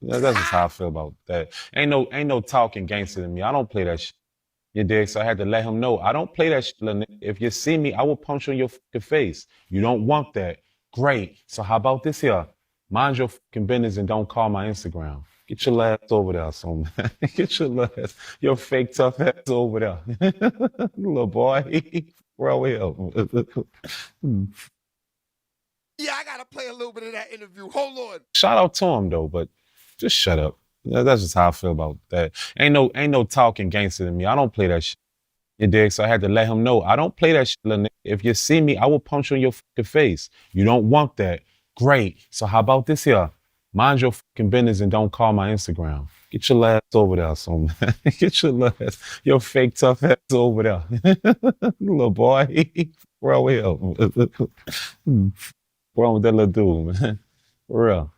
That's just how I feel about that. Ain't no talking gangster to me. I don't play that shit. You dig? So I had to let him know I don't play that shit. Little nigga. If you see me, I will punch you in your fucking face. You don't want that. Great. So how about this here? Mind your fucking business and don't call my Instagram. Get your ass over there, so man. Get your ass, your fake tough ass over there. Little boy. Bro, here. Yeah, I gotta play a little bit of that interview. Hold on. Shout out to him though, but just shut up. That's just how I feel about that. Ain't no talking gangster to me. I don't play that shit. You dig? So I had to let him know I don't play that shit. Little nigga. If you see me, I will punch you in your fucking face. You don't want that. Great. So how about this here? Mind your fucking business and don't call my Instagram. Get your ass over there, so man. Get your ass, your fake tough ass over there. Little boy. Bro, here. Wrong with that little dude, man? For real.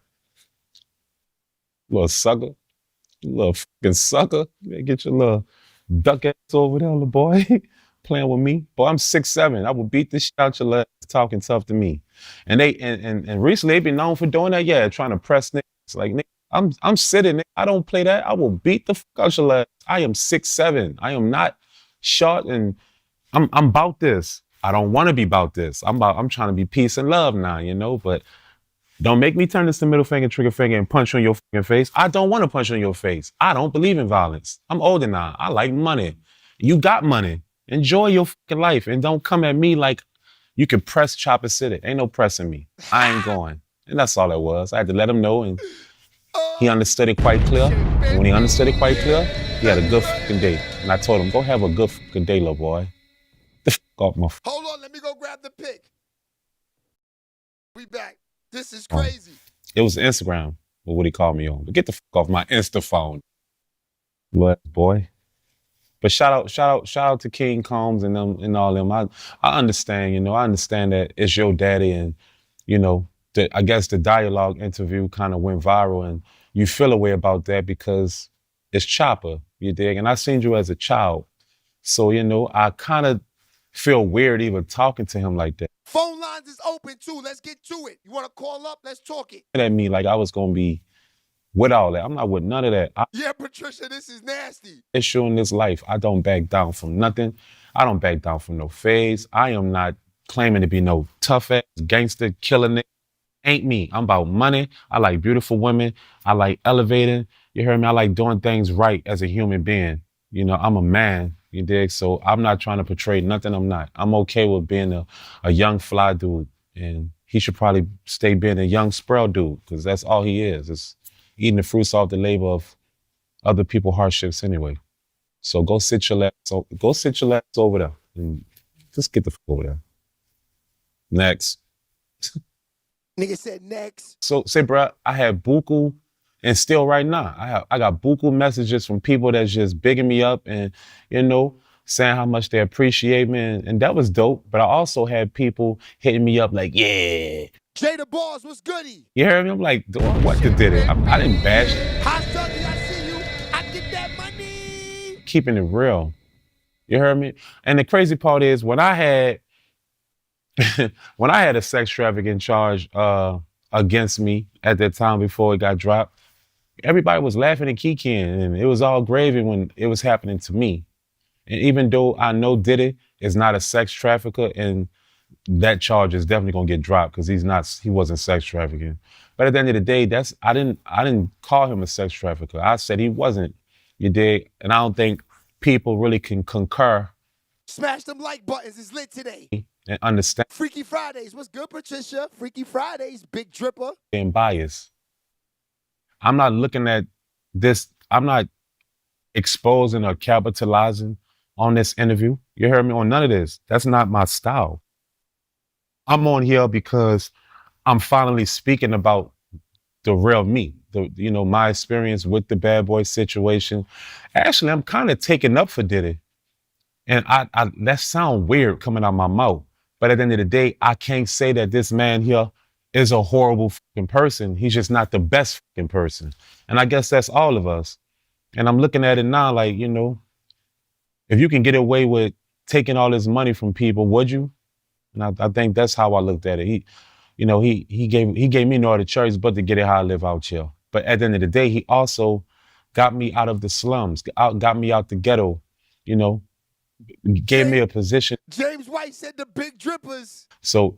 Little sucker. Little fucking sucker. Man, get your little duck ass over there, little boy. Playing with me. Boy, I'm 6'7". I will beat this shit out your ass talking tough to me. And recently they been known for doing that. Yeah, trying to press niggas. Like, nigga, I'm sitting, nigga. I don't play that. I will beat the fuck out your ass. I am 6'7". I am not short, and I'm about this. I don't want to be about this. I'm trying to be peace and love now, you know, but don't make me turn this to middle finger, trigger finger, and punch you in your fucking face. I don't want to punch you in your face. I don't believe in violence. I'm older now. I like money. You got money. Enjoy your fucking life, and don't come at me like you can press Chopper City. Ain't no pressing me. I ain't going. And that's all it was. I had to let him know, and he understood it quite clear. And when he understood it quite clear, he had a good fucking day. And I told him, go have a good fucking day, little boy. The fuck off my Hold on, let me go grab the pic. We back. This is crazy. It was Instagram, or what he called me on. But get the fuck off my Insta phone. What, boy? But shout out to King Combs and them and all them. I understand, you know, I understand that it's your daddy, and, you know, I guess the dialogue interview kind of went viral, and you feel a way about that because it's Chopper, you dig? And I seen you as a child. So, you know, I kind of feel weird even talking to him like that. Phone lines is open too. Let's get to it. You want to call up? Let's talk it. At me like I was going to be with all that. I'm not with none of that. Yeah, Patricia, this is nasty. Issue in this life, I don't back down from nothing. I don't back down from no phase. I am not claiming to be no tough ass gangster killer nigga. Ain't me. I'm about money. I like beautiful women. I like elevating. You hear me? I like doing things right as a human being. You know, I'm a man, you dig? So I'm not trying to portray nothing I'm not. I'm okay with being a young fly dude. And he should probably stay being a young sprout dude, because that's all he is. It's eating the fruits off the labor of other people's hardships anyway. So go sit your ass over there and just get the fuck over there. Next. Nigga said next. So say, bro, I had buku, and still right now, I got buku messages from people that's just bigging me up and, you know, saying how much they appreciate me, and that was dope. But I also had people hitting me up like, yeah. Jay the Boss, what's goody? You hear me? I'm like, doing what the did it? I didn't bash it. Hot Dougie, I see you. I get that money. Keeping it real. You heard me? And the crazy part is when I had a sex trafficking charge against me at that time before it got dropped, everybody was laughing and kikiing, and it was all gravy when it was happening to me. And even though I know Diddy is not a sex trafficker, and that charge is definitely gonna get dropped because he wasn't sex trafficking. But at the end of the day, I didn't call him a sex trafficker. I said he wasn't. You dig? And I don't think people really can concur. Smash them like buttons. It's lit today. And understand. Freaky Fridays. What's good, Patricia? Freaky Fridays. Big dripper. And bias. I'm not looking at this. I'm not exposing or capitalizing on this interview. You heard me on none of this. That's not my style. I'm on here because I'm finally speaking about the real me, my experience with the bad boy situation. Actually, I'm kind of taking up for Diddy. And I that sound weird coming out my mouth. But at the end of the day, I can't say that this man here is a horrible fucking person. He's just not the best fucking person. And I guess that's all of us. And I'm looking at it now like, if you can get away with taking all this money from people, would you? And I think that's how I looked at it. He gave me no other choice but to get it how I live out here. But at the end of the day, he also got me out of the slums, got me out the ghetto, you know, gave me a position. James White said the big drippers. So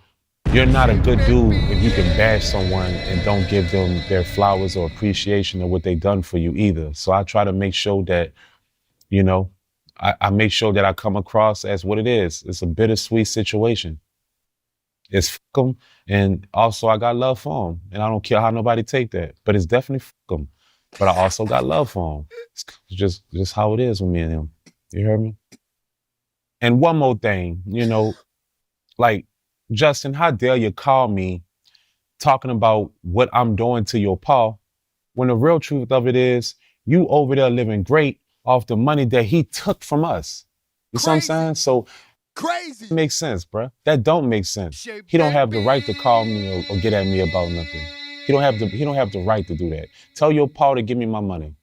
you're not a good dude if you can bash someone and don't give them their flowers or appreciation of what they done for you either. So I try to make sure that, you know, I make sure that I come across as what it is. It's a bittersweet situation. It's fuck them, and also I got love for them, and I don't care how nobody take that. But it's definitely fuck them. But I also got love for them. It's just how it is with me and him. You heard me? And one more thing, you know, like, Justin, how dare you call me talking about what I'm doing to your paw, when the real truth of it is you over there living great off the money that he took from us. You see what I'm saying? So Crazy. it makes sense, bruh. That don't make sense. He don't have the right to call me or get at me about nothing. He don't have the right to do that. Tell your paw to give me my money.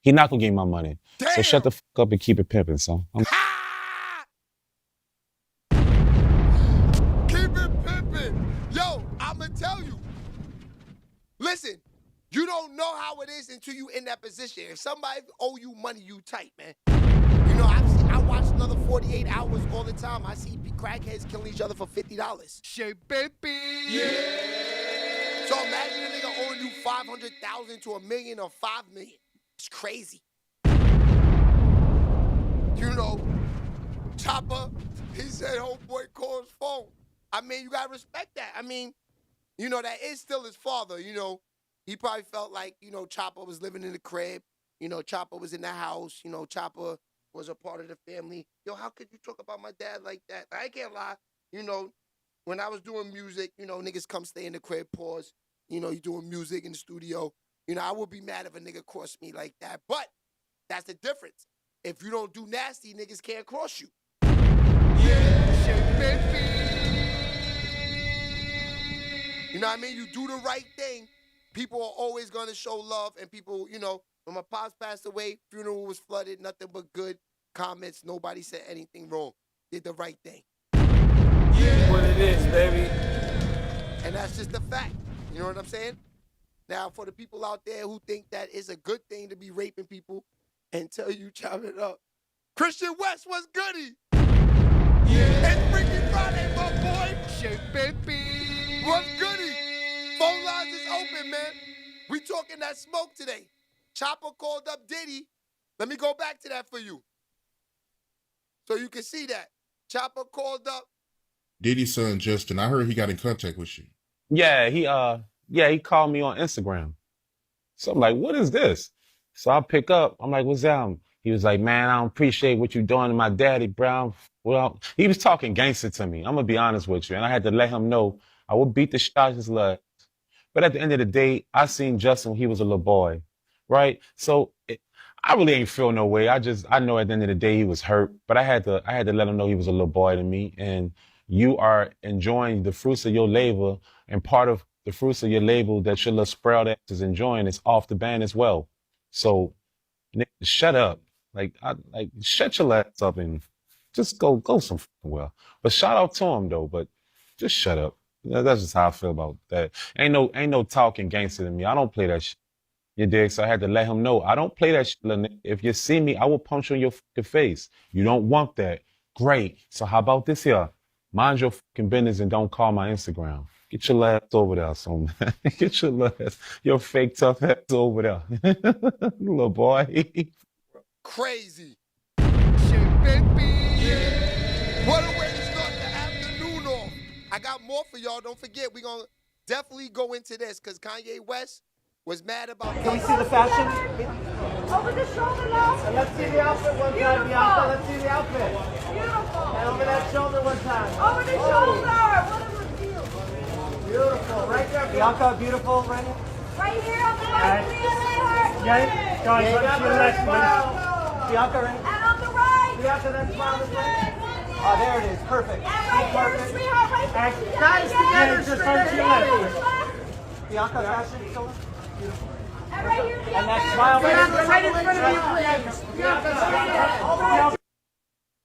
He not gonna give me my money. Damn. So shut the fuck up and keep it pimping, son. Keep it pimping. Yo, I'ma tell you. Listen, you don't know how it is until you in that position. If somebody owe you money, you tight, man. You know, I watch another 48 hours all the time. I see crackheads killing each other for $50. Sheababytv. Yeah. So imagine a nigga owing you $500,000 to $1 million or $5 million. It's crazy. You know, Chopper, he said homeboy called his phone. I mean, you gotta respect that. I mean, you know, that is still his father, you know. He probably felt like, you know, Chopper was living in the crib. You know, Chopper was in the house. You know, Chopper was a part of the family. Yo, how could you talk about my dad like that? I can't lie. You know, when I was doing music, you know, niggas come stay in the crib, pause. You know, you doing music in the studio. You know, I would be mad if a nigga crossed me like that. But that's the difference. If you don't do nasty, niggas can't cross you. Yeah, you know what I mean? You do the right thing. People are always going to show love. And people, you know, when my pops passed away, funeral was flooded, nothing but good comments. Nobody said anything wrong. Did the right thing. Yeah. What it is, baby. And that's just a fact. You know what I'm saying? Now, for the people out there who think that it's a good thing to be raping people until you chop it up, Christian West was goody. Yeah. It's Freaky Friday, my boy. Sheababytv. What's goody? Phone lines is open, man. We talking that smoke today. Chopper called up Diddy. Let me go back to that for you, so you can see that. Chopper called up Diddy's son Justin. I heard he got in contact with you. Yeah, he called me on Instagram. So I'm like, what is this? So I pick up. I'm like, what's that? He was like, man, I don't appreciate what you're doing to my daddy, bro. Well, he was talking gangster to me. I'm gonna be honest with you, and I had to let him know I would beat the shit out of his leg. But at the end of the day, I seen Justin when he was a little boy, right? So I really ain't feel no way. I know at the end of the day he was hurt, but I had to let him know he was a little boy to me. And you are enjoying the fruits of your labor, and part of the fruits of your labor that your little sprout ass is enjoying is off the band as well. So, nigga, shut up. Like shut your ass up and just go some well. But shout out to him though. But just shut up. That's just how I feel about that. Ain't no talking gangster to me. I don't play that shit. You dig? So I had to let him know. I don't play that shit. If you see me, I will punch you in your fucking face. You don't want that. Great. So how about this here? Mind your fucking business and don't call my Instagram. Get your ass over there, son. Get your ass, your fake tough ass over there. Little boy. crazy. Sheababytv. Yeah. What a way to start the afternoon off. I got more for y'all. Don't forget, we're going to definitely go into this because Kanye West was mad about Can we see the fashion? Over the shoulder now. And let's see the outfit one time, Bianca. Let's see the outfit. Beautiful. And over that shoulder one time. Over the shoulder. What a reveal. Beautiful. Right there, Bianca. Beautiful. Right here. Right here on the right. Yeah. Guys, let's see the next one. Bianca, right? And on the right. Bianca, that smile this way. Oh, there it is. Perfect. And right here, sweetheart. Right here. Guys, together. Just turn to your left. Left. Bianca, fashion shoulder. Beautiful. And right here, And that smile right in front of you,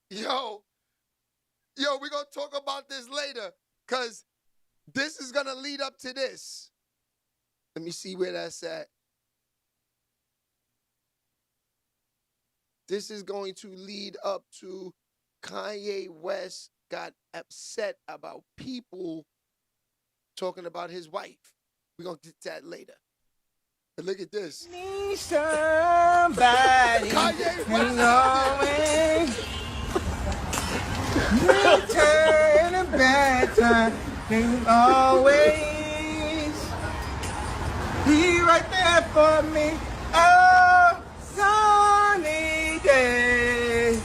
please. Yo, we're going to talk about this later because this is going to lead up to this. Let me see where that's at. this is going to lead up to Kanye West got upset about people talking about his wife. We're going to get to that later. But look at this. Need somebody Kanye West who's out there. always turn a bad time and always be right there for me. Oh, sunny day.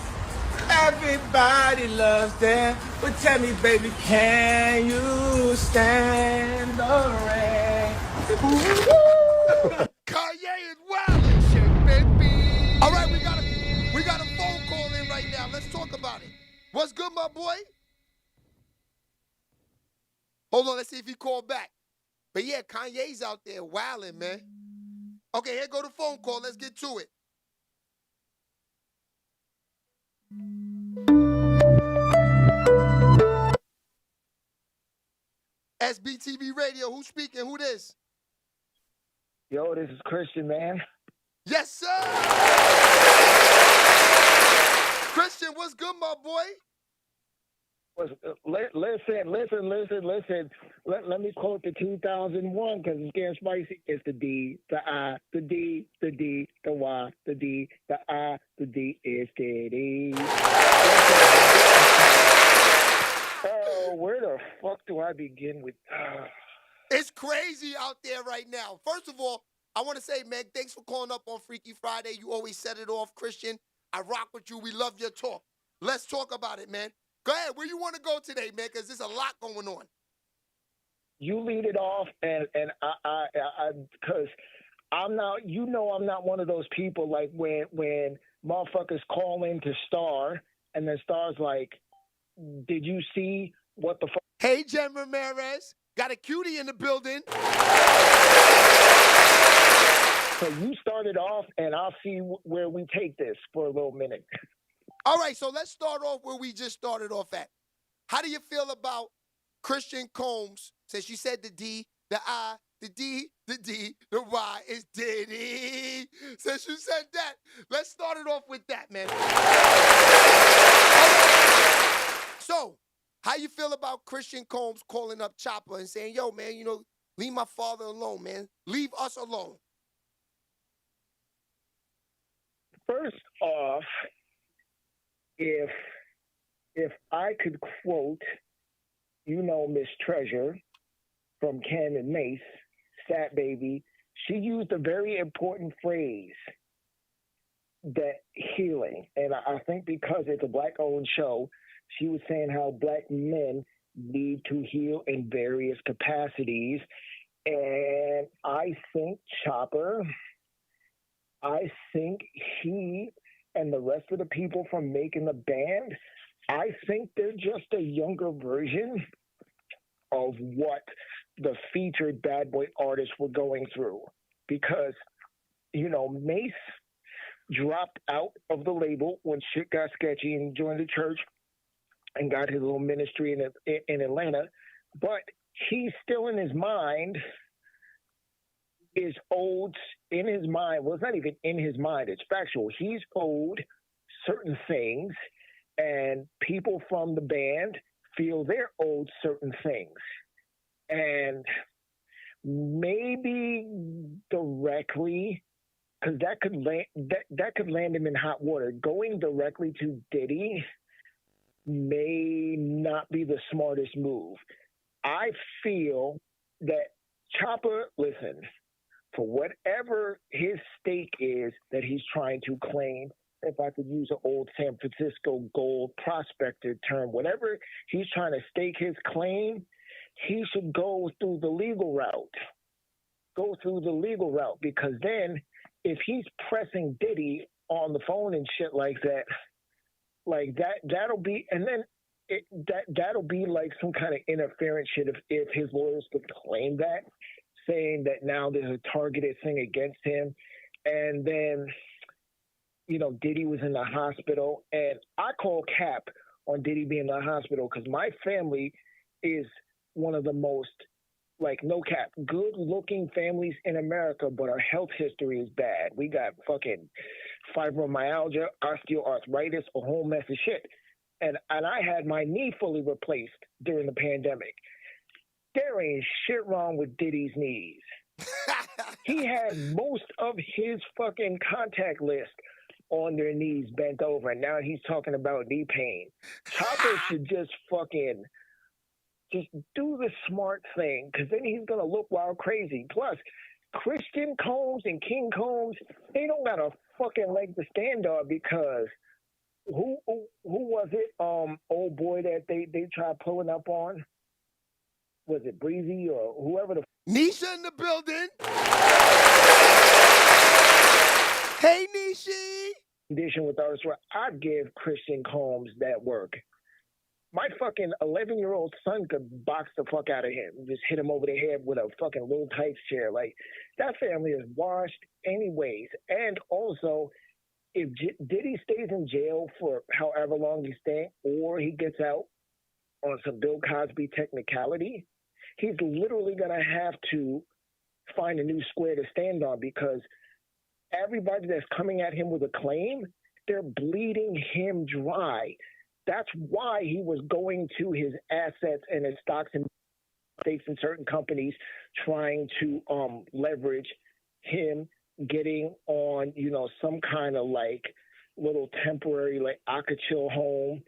Everybody loves them. But tell me, baby, can you stand the rain? Kanye is wild and shit, baby. All right, we got a phone call in right now. Let's talk about it. What's good, my boy? Hold on, let's see if he called back. But yeah, Kanye's out there wilding, man. Okay, here go the phone call. Let's get to it. SBTV Radio, who's speaking? Who this? Yo, this is Christian, man. Yes, sir! Christian, what's good, my boy? Listen. Let me quote the 2001 because it's getting spicy. It's the D, the I, the D, the D, the Y, the D, the I, the D. It's Diddy. Oh, where the fuck do I begin with? It's crazy out there right now. First of all, I want to say, Meg, thanks for calling up on Freaky Friday. You always set it off, Christian. I rock with you. We love your talk. Let's talk about it, man. Go ahead. Where you want to go today, man? Because there's a lot going on. You lead it off, and I, because I'm not, I'm not one of those people like when motherfuckers call in to Star, and then Star's like, did you see what the fuck? Hey, Jen Ramirez. Got a cutie in the building. So you started off, and I'll see where we take this for a little minute. All right, so let's start off where we just started off at. How do you feel about Christian Combs, since you said the D, the I, the D, the Y is Diddy? Since you said that, let's start it off with that, man. So, how you feel about Christian Combs calling up Chopper and saying, yo, man, leave my father alone, man. Leave us alone. First off, if I could quote, Miss Treasure from Ken and Mace, Sat Baby, she used a very important phrase, that healing. And I think because it's a Black-owned show, she was saying how Black men need to heal in various capacities. And I think Chopper, he and the rest of the people from making the band, I think they're just a younger version of what the featured bad boy artists were going through. Because, Mace dropped out of the label when shit got sketchy and joined the church and got his little ministry in Atlanta. But he's still in his mind is owed in his mind. Well, it's not even in his mind. It's factual. He's owed certain things, and people from the band feel they're owed certain things. And maybe directly, because that could land him in hot water. Going directly to Diddy may not be the smartest move. I feel that Chopper, listen, for whatever his stake is that he's trying to claim, if I could use an old San Francisco gold prospector term, whatever he's trying to stake his claim, he should go through the legal route. Go through the legal route, because then if he's pressing Diddy on the phone and shit like that, that'll be, and then that'll be like some kind of interference shit if his lawyers could claim that, saying that now there's a targeted thing against him. And then, Diddy was in the hospital, and I call cap on Diddy being in the hospital because my family is one of the most like no cap, good-looking families in America, but our health history is bad. We got fucking fibromyalgia, osteoarthritis, a whole mess of shit. And I had my knee fully replaced during the pandemic. There ain't shit wrong with Diddy's knees. He had most of his fucking contact list on their knees bent over, and now he's talking about knee pain. Chopper should just do the smart thing, because then he's going to look wild crazy. Plus, Christian Combs and King Combs, they don't got a fucking leg to stand on, because who was it, old boy that they tried pulling up on? Was it Breezy or whoever the... Nisha in the building. Hey, Nishi. Condition with artists where I'd give Christian Combs that work. My fucking 11-year-old son could box the fuck out of him. Just hit him over the head with a fucking little tight chair. Like, that family is washed anyways. And also, if Diddy stays in jail for however long he's staying, or he gets out on some Bill Cosby technicality, he's literally going to have to find a new square to stand on, because everybody that's coming at him with a claim, they're bleeding him dry. That's why he was going to his assets and his stocks and stakes in certain companies, trying to leverage him getting on, some kind of like little temporary, like I could chill home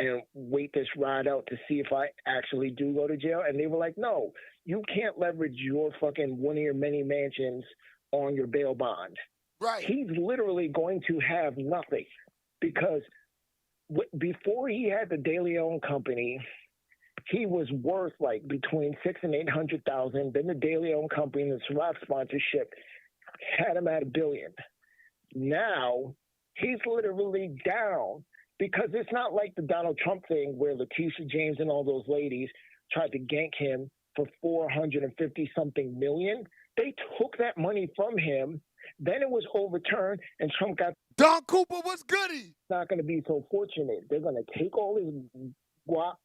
and wait this ride out to see if I actually do go to jail. And they were like, no, you can't leverage your fucking one of your many mansions on your bail bond. Right. He's literally going to have nothing, because before he had the De Leon company, he was worth like between $600,000 and $800,000. Then the De Leon company and the Ciroc sponsorship had him at $1 billion. Now he's literally down, because it's not like the Donald Trump thing where Letitia James and all those ladies tried to gank him for $450-something million. They took that money from him. Then it was overturned, and Trump got... Don Cooper, what's goody? Not going to be so fortunate. They're going to take all his guap,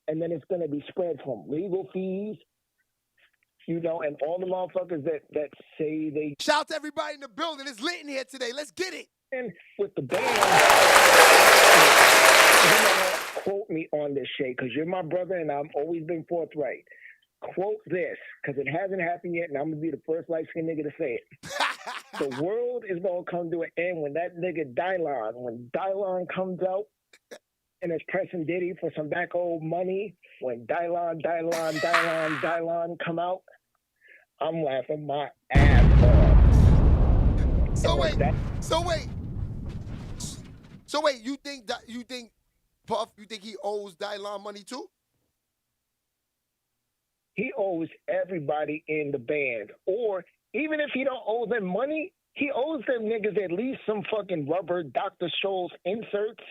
and then it's going to be spread from legal fees, and all the motherfuckers that say they... Shout out to everybody in the building. It's lit in here today. Let's get it. And with the band, quote me on this, Shay, because you're my brother, and I've always been forthright. Quote this, because it hasn't happened yet, and I'm going to be the first light-skinned nigga to say it. The world is going to come to an end when that nigga when Dylon comes out and is pressing Diddy for some back old money, when Dylon come out, I'm laughing my ass off. So wait, you think Puff, you think he owes Dylon money too? He owes everybody in the band. Or even if he don't owe them money, he owes them niggas at least some fucking rubber Dr. Scholl's inserts,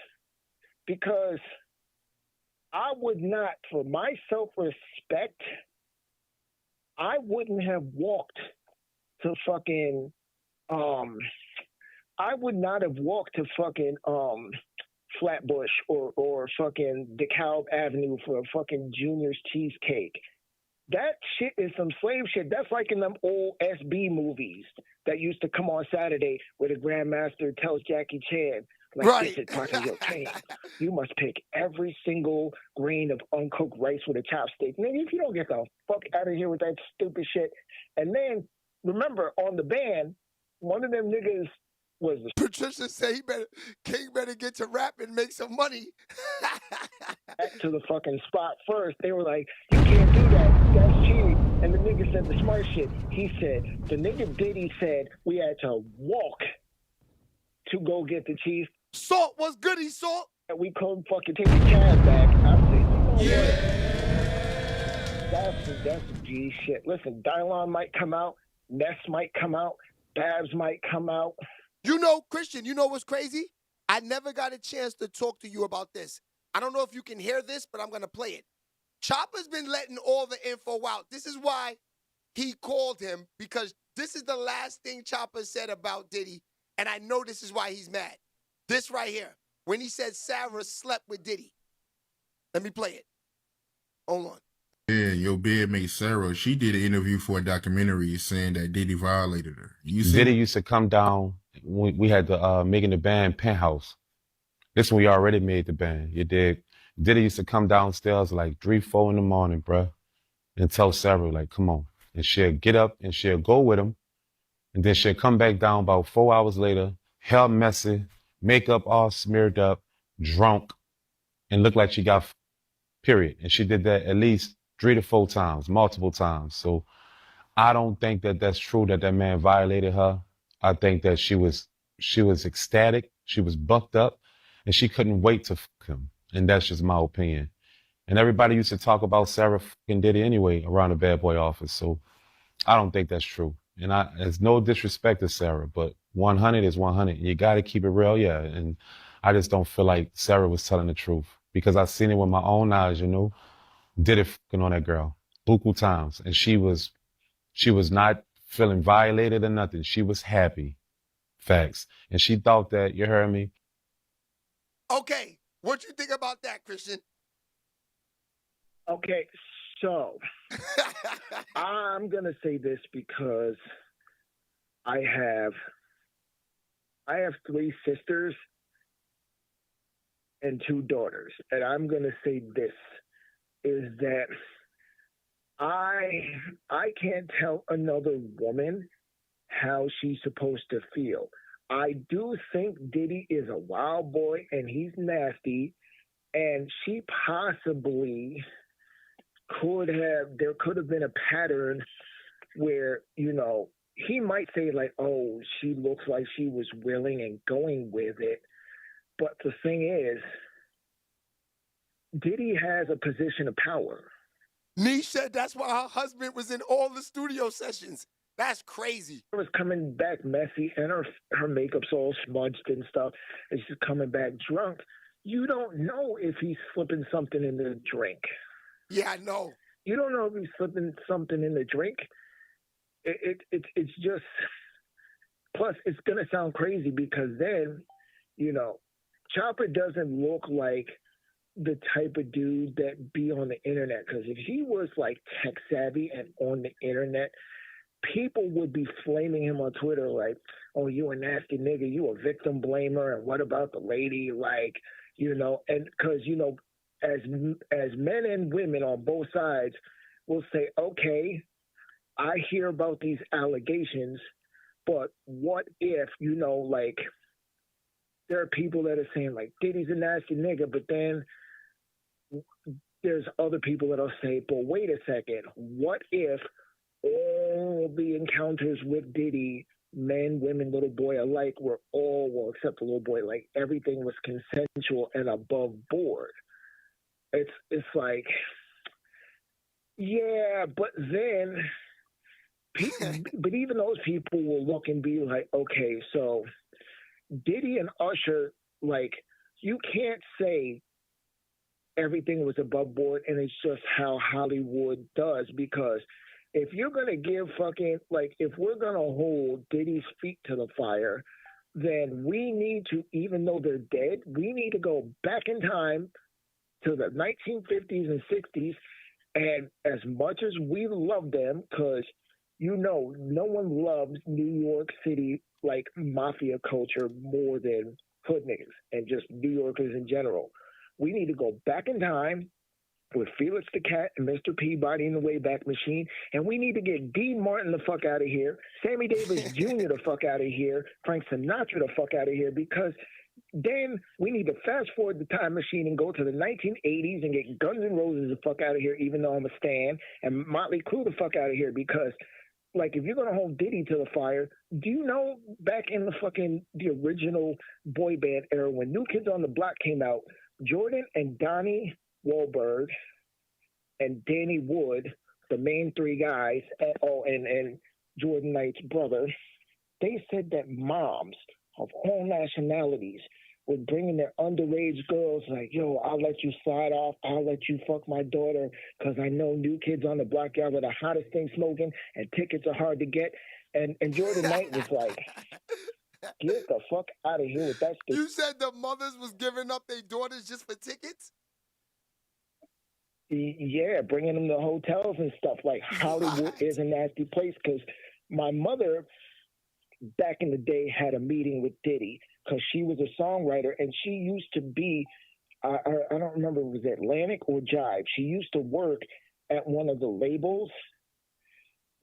because I would not, for my self-respect, I wouldn't have walked to fucking, I would not have walked to fucking Flatbush or fucking DeKalb Avenue for a fucking Junior's cheesecake. That shit is some slave shit. That's like in them old SB movies that used to come on Saturday where the Grandmaster tells Jackie Chan, like, right, this is part of your training. You must pick every single grain of uncooked rice with a chopstick. Nigga, if you don't get the fuck out of here with that stupid shit. And then, remember, on the band, one of them niggas was... Patricia said King better get to rap and make some money. Back to the fucking spot first. They were like, you can't do that. That's cheating. And the nigga said the smart shit. He said, the nigga Diddy said we had to walk to go get the cheese. Salt, what's goody, Salt? And we couldn't fucking take the cab back. I said, that's G shit. Listen, Dylon might come out. Ness might come out. Babs might come out. Christian, you know what's crazy? I never got a chance to talk to you about this. I don't know if you can hear this, but I'm going to play it. Chopper's been letting all the info out. This is why he called him, because this is the last thing Chopper said about Diddy, and I know this is why he's mad. This right here, when he said Sarah slept with Diddy. Let me play it. Hold on. Yeah, your bedmate Sarah, she did an interview for a documentary saying that Diddy violated her. You see? Diddy used to come down. We had the making the band Penthouse. This when we already made the band. You dig? Diddy used to come downstairs like 3, 4 in the morning, bruh, and tell Sarah, like, come on. And she'll get up and she'll go with him. And then she'll come back down about 4 hours later, hair messy, makeup all smeared up, drunk, and look like she got period. And she did that at least 3 to 4 times, multiple times. So I don't think that that's true that that man violated her. I think that she was ecstatic. She was bucked up and she couldn't wait to fuck him. And that's just my opinion. And everybody used to talk about Sarah fucking Diddy anyway around the bad boy office. So I don't think that's true. And there's no disrespect to Sarah, but 100 is 100. You got to keep it real. Yeah. And I just don't feel like Sarah was telling the truth because I've seen it with my own eyes, you know, did it fucking on that girl buku times. And she was not feeling violated or nothing. She was happy. Facts. And she thought that, you heard me? Okay, what you think about that, Christian? Okay, so I'm going to say this because I have 3 sisters and 2 daughters. And I'm going to say this is that I can't tell another woman how she's supposed to feel. I do think Diddy is a wild boy and he's nasty, and she possibly there could have been a pattern where, you know, he might say like, oh, she looks like she was willing and going with it. But the thing is, Diddy has a position of power. Niche said that's why her husband was in all the studio sessions. That's crazy. Her was coming back messy and her makeup's all smudged and stuff. And she's coming back drunk. You don't know if he's slipping something in the drink. Yeah, I know. You don't know if he's slipping something in the drink. It's just, plus it's going to sound crazy because then, you know, Chopper doesn't look like the type of dude that be on the internet. Because if he was like tech savvy and on the internet, people would be flaming him on Twitter like, oh, you a nasty nigga, you a victim blamer, and what about the lady? Like, you know, and because, you know, as men and women on both sides will say, okay, I hear about these allegations, but what if, you know, like, there are people that are saying, like, Diddy's a nasty nigga, but then there's other people that'll say, but wait a second, what if all the encounters with Diddy, men, women, little boy alike, were all, well, except the little boy, like, everything was consensual and above board? It's like, yeah, but then, but even those people will look and be like, okay, so Diddy and Usher, like, you can't say everything was above board and it's just how Hollywood does, because if you're going to give fucking, like, if we're going to hold Diddy's feet to the fire, then we need to, even though they're dead, we need to go back in time to the 1950s and 60s. And as much as we love them, because, you know, no one loves New York City, like, mafia culture more than hood niggas and just New Yorkers in general. We need to go back in time with Felix the Cat and Mr. Peabody in the Wayback Machine, and we need to get Dean Martin the fuck out of here, Sammy Davis Jr. the fuck out of here, Frank Sinatra the fuck out of here, because then we need to fast forward the time machine and go to the 1980s and get Guns N' Roses the fuck out of here, even though I'm a stan, and Motley Crue the fuck out of here, because, like, if you're going to hold Diddy to the fire, do you know back in the original boy band era, when New Kids on the Block came out, Jordan and Donnie Wahlberg and Danny Wood, the main 3 guys, and Jordan Knight's brother, they said that moms of all nationalities were bringing their underage girls like, yo, I'll let you slide off, I'll let you fuck my daughter, because I know New Kids on the Block, y'all are the hottest thing smoking, and tickets are hard to get. And Jordan Knight was like, get the fuck out of here with that shit. You said the mothers was giving up their daughters just for tickets? Yeah, bringing them to hotels and stuff. Like Hollywood is a nasty place because my mother back in the day had a meeting with Diddy because she was a songwriter and she used to be, I don't remember if it was Atlantic or Jive. She used to work at one of the labels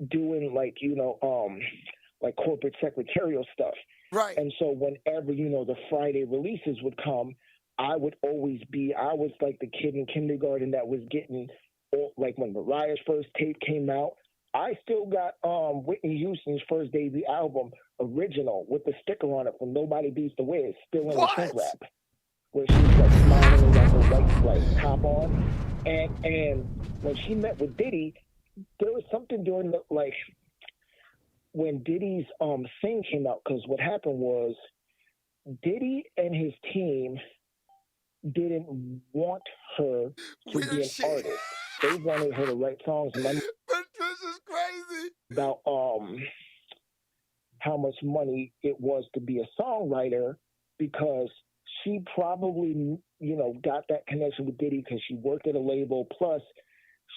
doing like, like corporate secretarial stuff. Right. And so whenever, the Friday releases would come, I was like the kid in kindergarten that was getting, like when Mariah's first tape came out, I still got Whitney Houston's first debut album, original, with the sticker on it from Nobody Beats the Wiz, still in the shrink wrap, where she's like smiling and got the white like top on. And when she met with Diddy, there was something during the, like, when Diddy's Sing came out, because what happened was Diddy and his team didn't want her to be an artist. They wanted her to write songs. But this is crazy. About how much money it was to be a songwriter, because she probably, got that connection with Diddy because she worked at a label. Plus,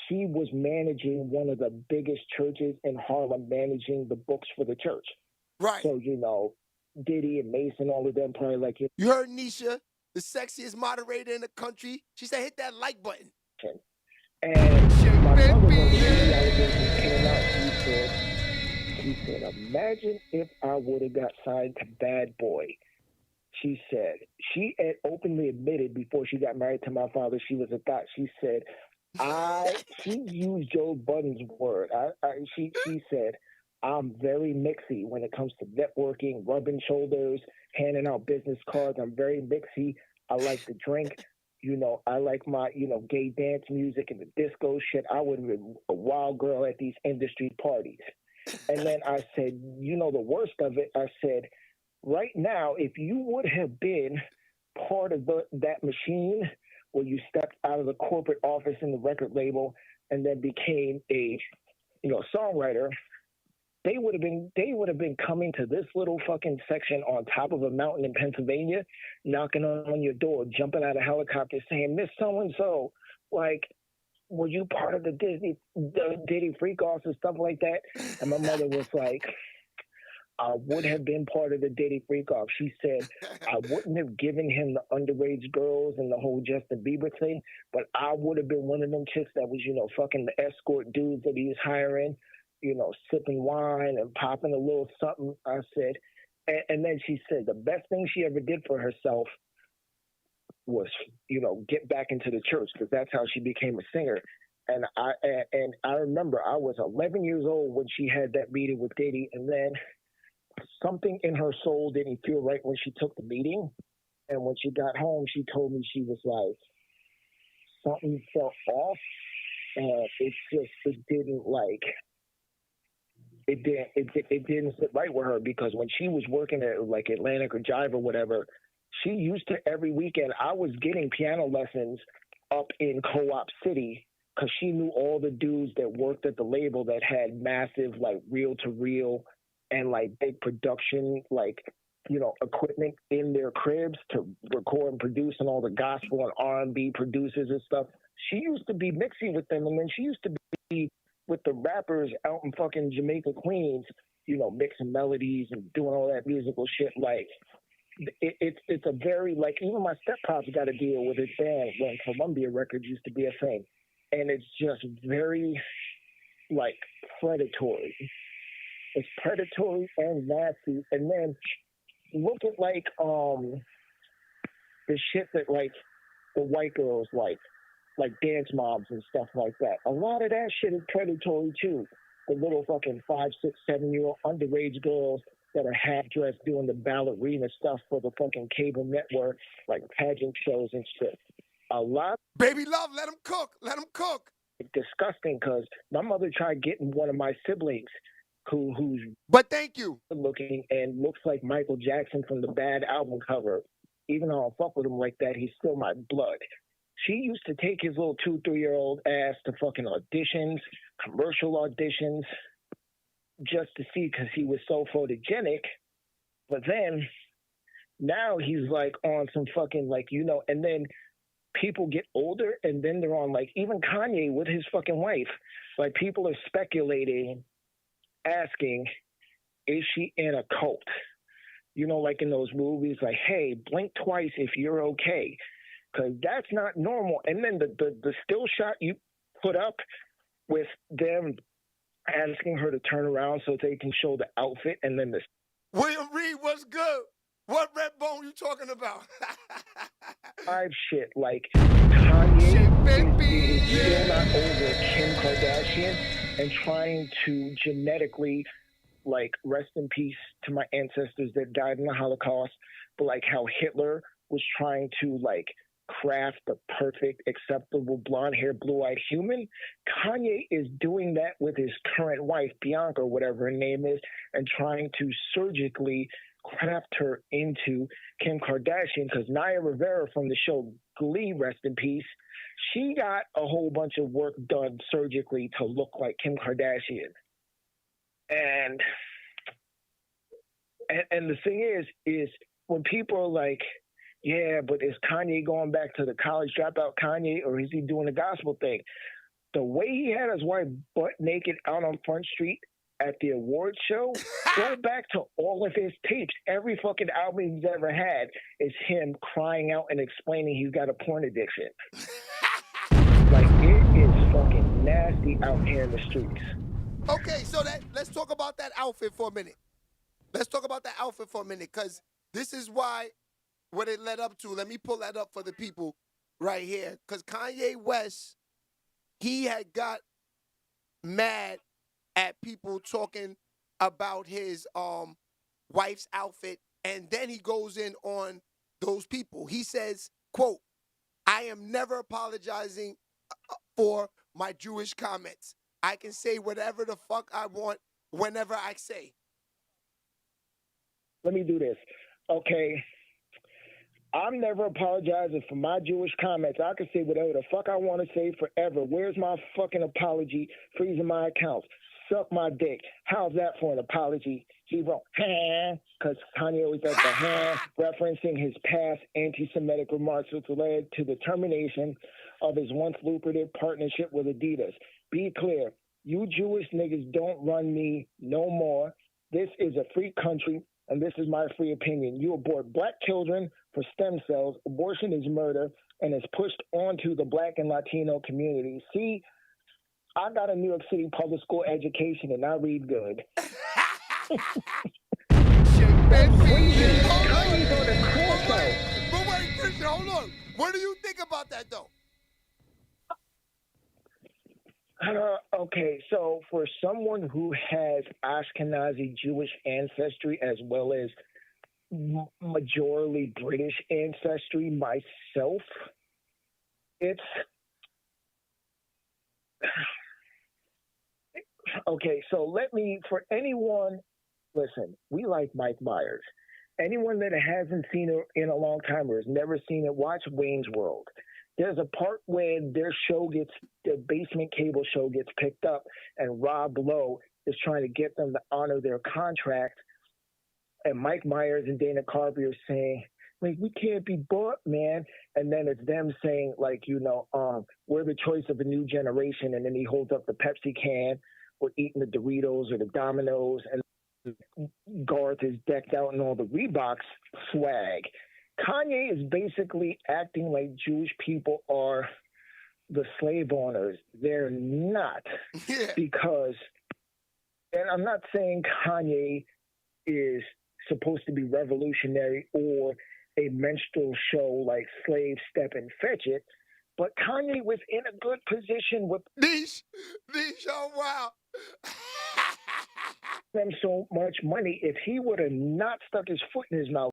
she was managing one of the biggest churches in Harlem, managing the books for the church. Right. So, Diddy and Mason, all of them probably like... You heard Nisha, the sexiest moderator in the country. She said, hit that like button. And my mother, when the Diddy allegations came out, she said, imagine if I would have got signed to Bad Boy. She said, she had openly admitted before she got married to my father, she was a thought. She said, she used Joe Budden's word. She said, I'm very mixy when it comes to networking, rubbing shoulders, handing out business cards. I'm very mixy. I like to drink. I like my, gay dance music and the disco shit. I would have been a wild girl at these industry parties. And then I said, the worst of it, I said, right now, if you would have been part of that machine where you stepped out of the corporate office in the record label and then became a, songwriter, they would have been coming to this little fucking section on top of a mountain in Pennsylvania, knocking on your door, jumping out of helicopter, saying, Miss So-and-so, like, were you part of the Diddy freak-offs and stuff like that? And my mother was like, I would have been part of the Diddy freak-off. She said, I wouldn't have given him the underage girls and the whole Justin Bieber thing, but I would have been one of them chicks that was, fucking the escort dudes that he was hiring, sipping wine and popping a little something. I said, and then she said the best thing she ever did for herself was, get back into the church, because that's how she became a singer. And I remember I was 11 years old when she had that meeting with Diddy, and then something in her soul didn't feel right when she took the meeting. And when she got home, she told me, she was like, something felt off, and it didn't sit right with her, because when she was working at like Atlantic or Jive or whatever, she used to, every weekend, I was getting piano lessons up in Co-op City, because she knew all the dudes that worked at the label that had massive, like, reel-to-reel and, like, big production, like, equipment in their cribs to record and produce, and all the gospel and R&B producers and stuff. She used to be mixing with them, and then she used to be with the rappers out in fucking Jamaica, Queens, mixing melodies and doing all that musical shit. Like, it's a very, like, even my step-pops got to deal with his band when Columbia Records used to be a thing. And it's just very, like, predatory. It's predatory and nasty. And then look at, like, the shit that, like, the white girls like dance mobs and stuff like that. A lot of that shit is predatory, too. The little fucking 5, 6, 7-year-old underage girls that are half-dressed doing the ballerina stuff for the fucking cable network, like pageant shows and shit. A lot. Baby love, let him cook. Let him cook. It's disgusting, because my mother tried getting one of my siblings who's but thank you looking and looks like Michael Jackson from the Bad album cover. Even though I don't fuck with him like that, he's still my blood. She used to take his little 2, 3-year-old ass to fucking auditions, commercial auditions, just to see, because he was so photogenic. But then now he's like on some fucking, like, and then people get older and then they're on, like, even Kanye with his fucking wife, like, people are speculating, asking, is she in a cult? You know, like in those movies, like, hey, blink twice if you're okay, because that's not normal. And then the still shot you put up with them asking her to turn around so they can show the outfit, and then the William Reed, what's good? What red bone you talking about? live shit, like Kanye Baby, is still not over Kim Kardashian and trying to genetically, like, rest in peace to my ancestors that died in the Holocaust, but like how Hitler was trying to, like, craft the perfect, acceptable, blonde-haired, blue-eyed human. Kanye is doing that with his current wife, Bianca, or whatever her name is, and trying to surgically craft her into Kim Kardashian, because Naya Rivera from the show Glee, rest in peace, she got a whole bunch of work done surgically to look like Kim Kardashian. And the thing is when people are like, yeah, but is Kanye going back to the college dropout Kanye, or is he doing the gospel thing? The way he had his wife butt naked out on Front Street at the awards show, go back to all of his tapes. Every fucking album he's ever had is him crying out and explaining he's got a porn addiction. Like, it is fucking nasty out here in the streets. Okay, so let's talk about that outfit for a minute. Let's talk about that outfit for a minute, because this is what it led up to. Let me pull that up for the people right here. Because Kanye West, he had got mad at people talking about his wife's outfit, and then he goes in on those people. He says, quote, I am never apologizing for my Jewish comments. I can say whatever the fuck I want whenever I say. Let me do this. Okay. I'm never apologizing for my Jewish comments. I can say whatever the fuck I want to say forever. Where's my fucking apology? Freezing my accounts. Suck my dick. How's that for an apology? He wrote, because Kanye always does the referencing his past anti-Semitic remarks, which led to the termination of his once lucrative partnership with Adidas. Be clear, you Jewish niggas don't run me no more. This is a free country, and this is my free opinion. You abort black children for stem cells. Abortion is murder and is pushed onto the black and Latino community. See, I got a New York City public school education and I read good. Christian, hold on. What do you think about that, though? Okay, so for someone who has Ashkenazi Jewish ancestry as well as majorly British ancestry myself, it's okay. So let me, for anyone, listen, we like Mike Myers. Anyone that hasn't seen it in a long time or has never seen it, watch Wayne's World. There's a part when their basement cable show gets picked up, and Rob Lowe is trying to get them to honor their contract. And Mike Myers and Dana Carvey are saying, like, we can't be bought, man. And then it's them saying, like, we're the choice of a new generation. And then he holds up the Pepsi can. We're eating the Doritos or the Dominoes. And Garth is decked out in all the Reeboks swag. Kanye is basically acting like Jewish people are the slave owners. They're not. Because, and I'm not saying Kanye is supposed to be revolutionary or a minstrel show like Slave Step and Fetch It, but Kanye was in a good position with Niche, oh wow. them so much money. If he would have not stuck his foot in his mouth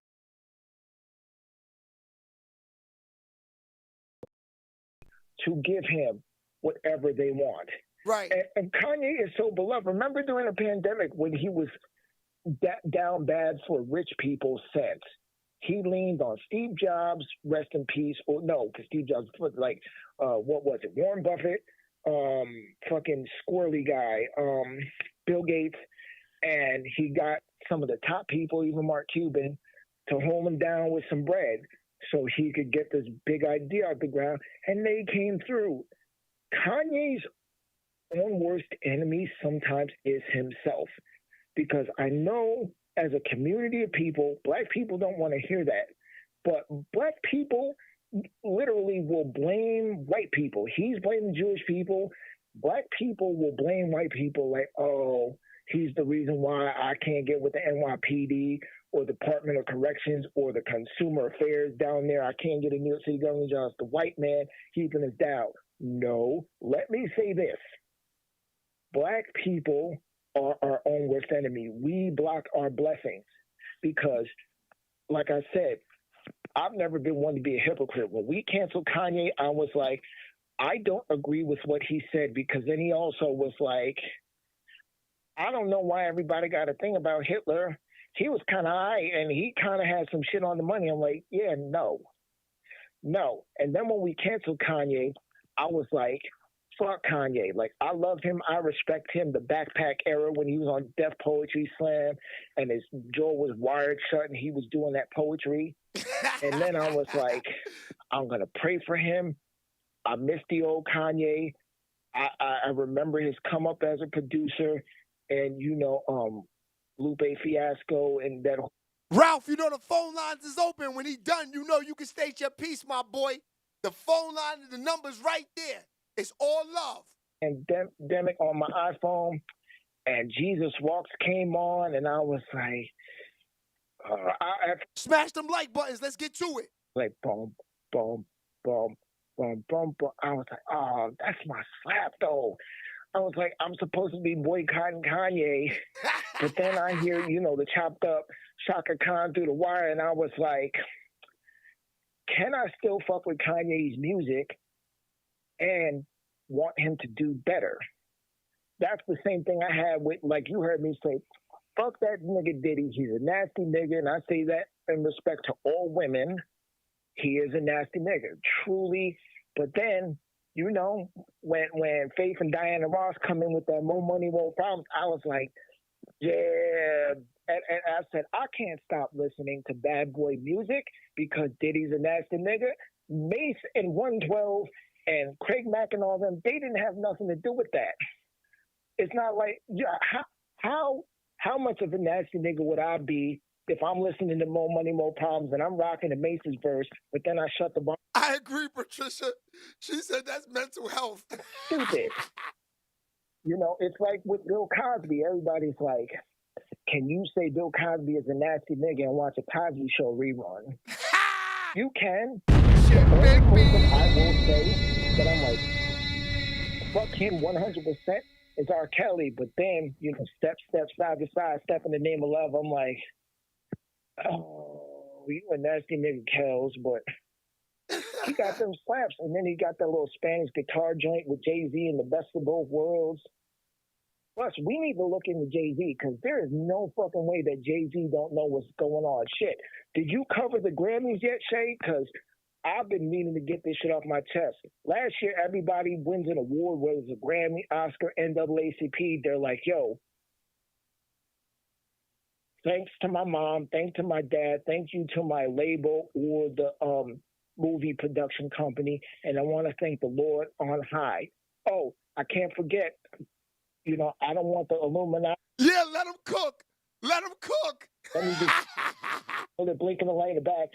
to give him whatever they want. Right. And Kanye is so beloved. Remember during the pandemic when he was down bad for rich people's sense, he leaned on Steve Jobs, rest in peace, or no, because Steve Jobs was like, what was it? Warren Buffett, fucking squirrely guy, Bill Gates, and he got some of the top people, even Mark Cuban, to hold him down with some bread. so he could get this big idea out the ground, and they came through. Kanye's own worst enemy sometimes is himself, because I know as a community of people, black people don't want to hear that, but black people literally will blame white people. He's blaming Jewish people. Black people will blame white people like, oh, he's the reason why I can't get with the NYPD or Department of Corrections or the Consumer Affairs down there. I can't get a New York City government job. It's the white man keeping us down. No, let me say this. Black people are our own worst enemy. We block our blessings because, like I said, I've never been one to be a hypocrite. When we canceled Kanye, I was like, I don't agree with what he said, because then he also was like, I don't know why everybody got a thing about Hitler. He was kind of high and he kind of had some shit on the money. I'm like, yeah, no. And then when we canceled Kanye, I was like, fuck Kanye. Like, I love him. I respect him. The Backpack era when he was on Def Poetry Slam and his jaw was wired shut and he was doing that poetry. And then I was like, I'm going to pray for him. I miss the old Kanye. I remember his come up as a producer and, Lupe Fiasco and that. Ralph, you know the phone lines is open. When he done, you know you can state your piece, my boy. The phone line, the number's right there. It's all love. And Demic on my iPhone, and Jesus Walks came on, and I was like, smash them like buttons. Let's get to it. Like, boom, boom, boom, boom, boom, boom. I was like, oh, that's my slap, though. I was like, I'm supposed to be boycotting Kanye. But then I hear, the chopped up Shaka Khan through the wire, and I was like, can I still fuck with Kanye's music and want him to do better? That's the same thing I had with, like you heard me say, fuck that nigga Diddy. He's a nasty nigga, and I say that in respect to all women. He is a nasty nigga, truly. But then, when Faith and Diana Ross come in with that more money, more problems, I was like, yeah. And I said, I can't stop listening to bad boy music because Diddy's a nasty nigga. Mace and 112 and Craig Mack and all them, they didn't have nothing to do with that. It's not like, how much of a nasty nigga would I be if I'm listening to More Money, More Problems and I'm rocking the Mace's verse, but then I shut the bar? I agree, Patricia. She said that's mental health. Stupid. It's like with Bill Cosby. Everybody's like, can you say Bill Cosby is a nasty nigga and watch a Cosby Show rerun? You can. Shit, the only baby. person I will say that I'm like, fuck him 100% is R. Kelly. But then, step, side to side, step in the name of love. I'm like, oh, you a nasty nigga, Kells, but he got them slaps. And then he got that little Spanish guitar joint with Jay-Z and the best of both worlds. Plus, we need to look into Jay-Z because there is no fucking way that Jay-Z don't know what's going on. Shit. Did you cover the Grammys yet, Shay? Because I've been meaning to get this shit off my chest. Last year, everybody wins an award, whether it's a Grammy, Oscar, NAACP. They're like, yo, thanks to my mom, thanks to my dad, thank you to my label or the movie production company, and I want to thank the Lord on high. Oh, I can't forget, I don't want the Illuminati. Yeah, let them cook. Let them cook. Let me just they're blinking the light in the back.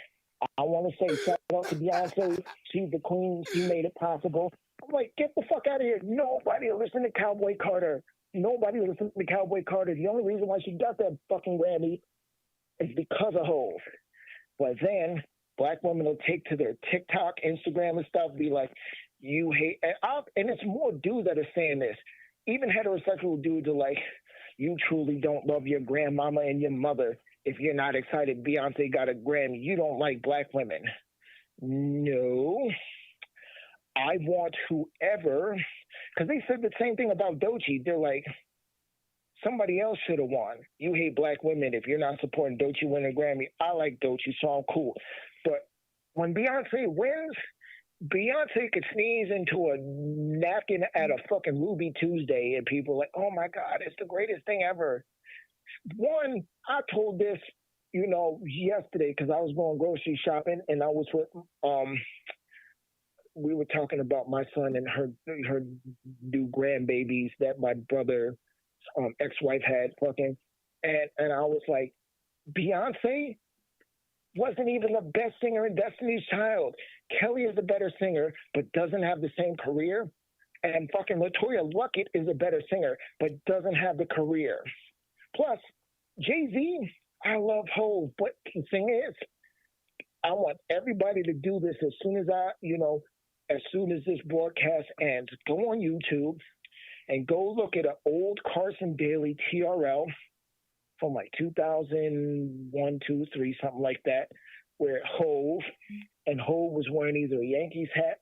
I want to say shout out to Beyoncé. She's the queen. She made it possible. I'm like, get the fuck out of here. Nobody listened to Cowboy Carter. Nobody listened to Cowboy Carter. The only reason why she got that fucking Grammy is because of Hov. But then black women will take to their TikTok, Instagram and stuff, be like, you hate, and it's more dudes that are saying this. Even heterosexual dudes are like, you truly don't love your grandmama and your mother if you're not excited Beyonce got a Grammy. You don't like black women. No. I want whoever, because they said the same thing about Doechii. They're like, somebody else should have won. You hate black women if you're not supporting Doechii winning a Grammy. I like Doechii, so I'm cool. But when Beyonce wins, Beyonce could sneeze into a napkin at a fucking Ruby Tuesday and people are like, oh my God, it's the greatest thing ever. One, I told this yesterday, because I was going grocery shopping and I was with, we were talking about my son and her new grandbabies that my brother's ex-wife had fucking. And I was like, Beyonce wasn't even the best singer in Destiny's Child. Kelly is a better singer, but doesn't have the same career. And fucking LaToya Luckett is a better singer, but doesn't have the career. Plus, Jay-Z, I love Hov, but the thing is, I want everybody to do this as soon as this broadcast ends. Go on YouTube and go look at an old Carson Daly TRL from like 2001, 2, 3, something like that, where Hov was wearing either a Yankees hat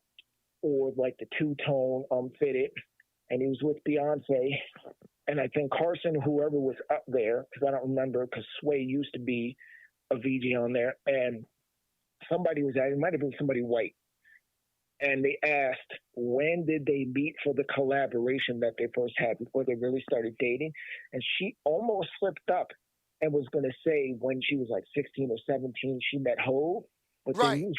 or like the two-tone fitted, and he was with Beyonce. And I think Carson, whoever was up there, because I don't remember, because Sway used to be a VJ on there, and somebody was at it might have been somebody white. And they asked, when did they meet for the collaboration that they first had before they really started dating? And she almost slipped up and was going to say when she was like 16 or 17, she met Hov. But then